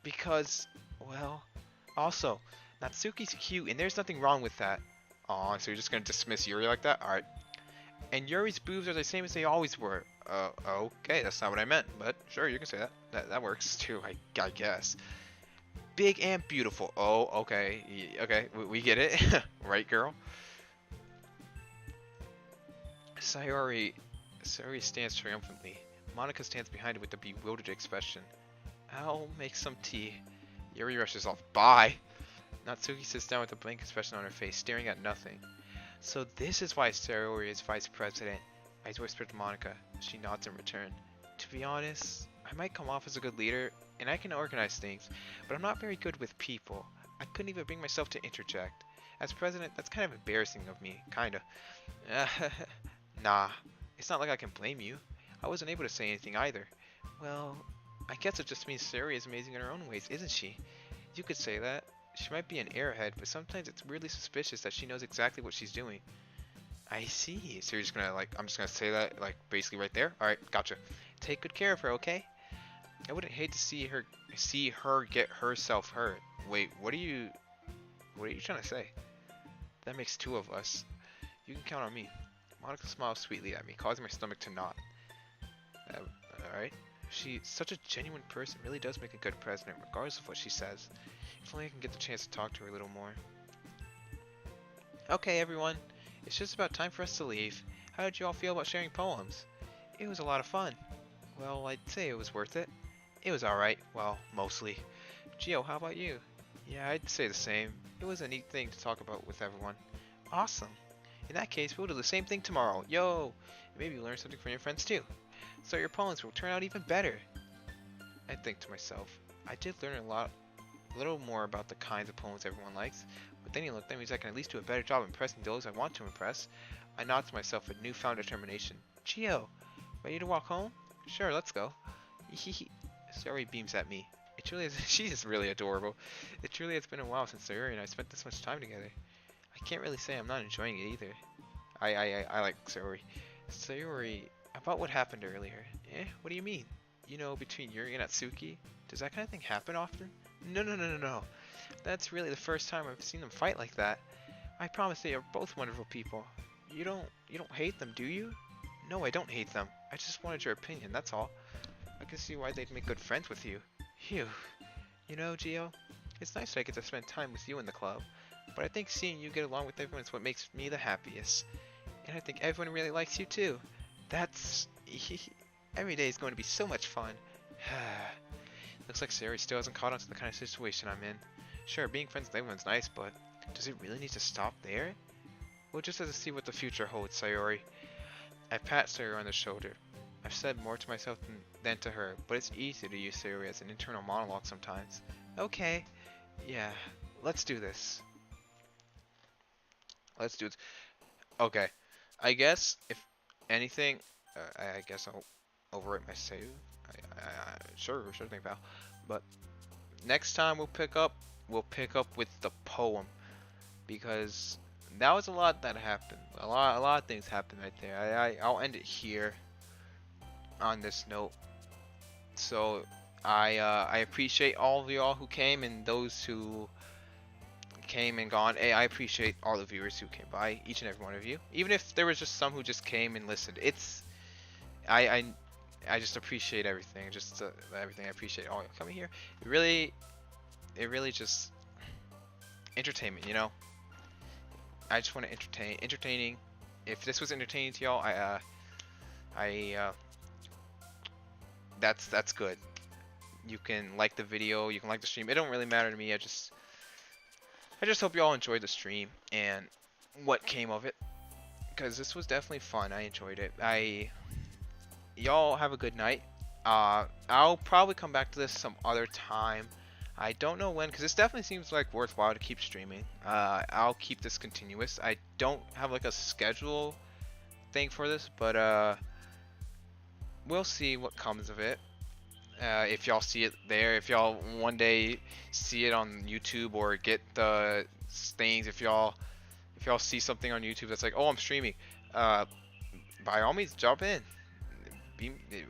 Because, well, also, Natsuki's cute, and there's nothing wrong with that. Aw, so you're just gonna dismiss Yuri like that? Alright. And Yuri's boobs are the same as they always were. Okay, that's not what I meant, but sure, you can say that. That works too, I guess. Big and beautiful. Oh, okay. Okay, we get it. Right, girl? Sayori stands triumphantly. Monica stands behind it with a bewildered expression. I'll make some tea. Yuri rushes off. Bye. Natsuki sits down with a blank expression on her face, staring at nothing. So this is why Sayori is vice president. I whispered to Monica. She nods in return. To be honest, I might come off as a good leader, and I can organize things, but I'm not very good with people. I couldn't even bring myself to interject. As president, that's kind of embarrassing of me, kinda. Nah, it's not like I can blame you. I wasn't able to say anything either. Well, I guess it just means Sayori is amazing in her own ways, isn't she? You could say that. She might be an airhead, but sometimes it's weirdly suspicious that she knows exactly what she's doing. I see. So you're just gonna I'm just gonna say that basically right there? Alright, gotcha. Take good care of her, okay? I wouldn't hate to see her get herself hurt. Wait, what are you trying to say? That makes two of us. You can count on me. Monica smiles sweetly at me, causing my stomach to knot. Alright. She's such a genuine person, really does make a good president, regardless of what she says. If only I can get the chance to talk to her a little more. Okay, everyone. It's just about time for us to leave. How did you all feel about sharing poems? It was a lot of fun. Well, I'd say it was worth it. It was alright. Well, mostly. Gio, how about you? Yeah, I'd say the same. It was a neat thing to talk about with everyone. Awesome. In that case, we'll do the same thing tomorrow. Yo! Maybe you'll learn something from your friends too. So your poems will turn out even better. I think to myself, I did learn a little more about the kinds of poems everyone likes, but then that means I can at least do a better job impressing those I want to impress. I nod to myself with newfound determination. Gio, ready to walk home? Sure, let's go. Sayori beams at me. She is really adorable. It truly has been a while since Sayori and I spent this much time together. I can't really say I'm not enjoying it either. I like Sayori. Sayori, about what happened earlier. What do you mean? You know, between Yuri and Natsuki? Does that kind of thing happen often? No. That's really the first time I've seen them fight like that. I promise they are both wonderful people. You don't hate them, do you? No, I don't hate them. I just wanted your opinion, that's all. I can see why they'd make good friends with you. Phew. You know, Gio, it's nice that I get to spend time with you in the club, but I think seeing you get along with everyone is what makes me the happiest. And I think everyone really likes you too. That's... Every day is going to be so much fun. Looks like Sayori still hasn't caught on to the kind of situation I'm in. Sure, being friends with everyone's nice, but does it really need to stop there? We'll just have to see what the future holds, Sayori. I pat Sayori on the shoulder. I've said more to myself than to her, but it's easy to use Sayori as an internal monologue sometimes. Okay. Yeah, let's do this. Let's do it. Okay. I guess, if anything, I guess I'll overwrite my save. Sure thing, pal. But next time we'll pick up with the poem, because that was a lot that happened. A lot of things happened right there. I'll end it here on this note. So I appreciate all of y'all who came and those who came and gone. Hey, I appreciate all the viewers who came by, each and every one of you. Even if there was just some who just came and listened. I just appreciate everything. Just everything. I appreciate all y'all coming here. It really just entertainment, you know. I just want to entertaining. If this was entertaining to y'all, that's good. You can like the video, you can like the stream. It don't really matter to me. I just hope y'all enjoyed the stream and what came of it, because this was definitely fun. I enjoyed it. Y'all have a good night. I'll probably come back to this some other time. I don't know when, because this definitely seems like worthwhile to keep streaming. I'll keep this continuous. I don't have like a schedule thing for this, but we'll see what comes of it. If y'all see it there, if y'all one day see it on YouTube or get the things, if y'all see something on YouTube that's like, oh, I'm streaming, by all means jump in.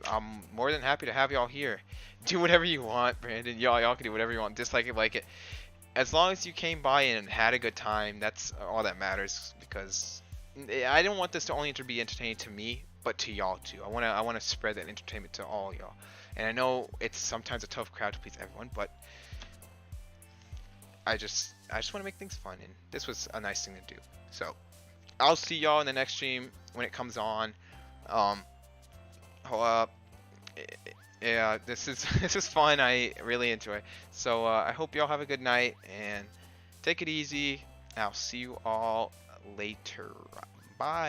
I'm more than happy to have y'all here. Do whatever you want, Brandon. Y'all can do whatever you want. Dislike it, like it. As long as you came by and had a good time, that's all that matters. Because I don't want this to only be entertaining to me, but to y'all too. I wanna spread that entertainment to all y'all. And I know it's sometimes a tough crowd to please everyone, but I just want to make things fun, and this was a nice thing to do. So I'll see y'all in the next stream when it comes on. Yeah, this is this is fun. I really enjoy. So I hope y'all have a good night and take it easy. I'll see you all later. Bye.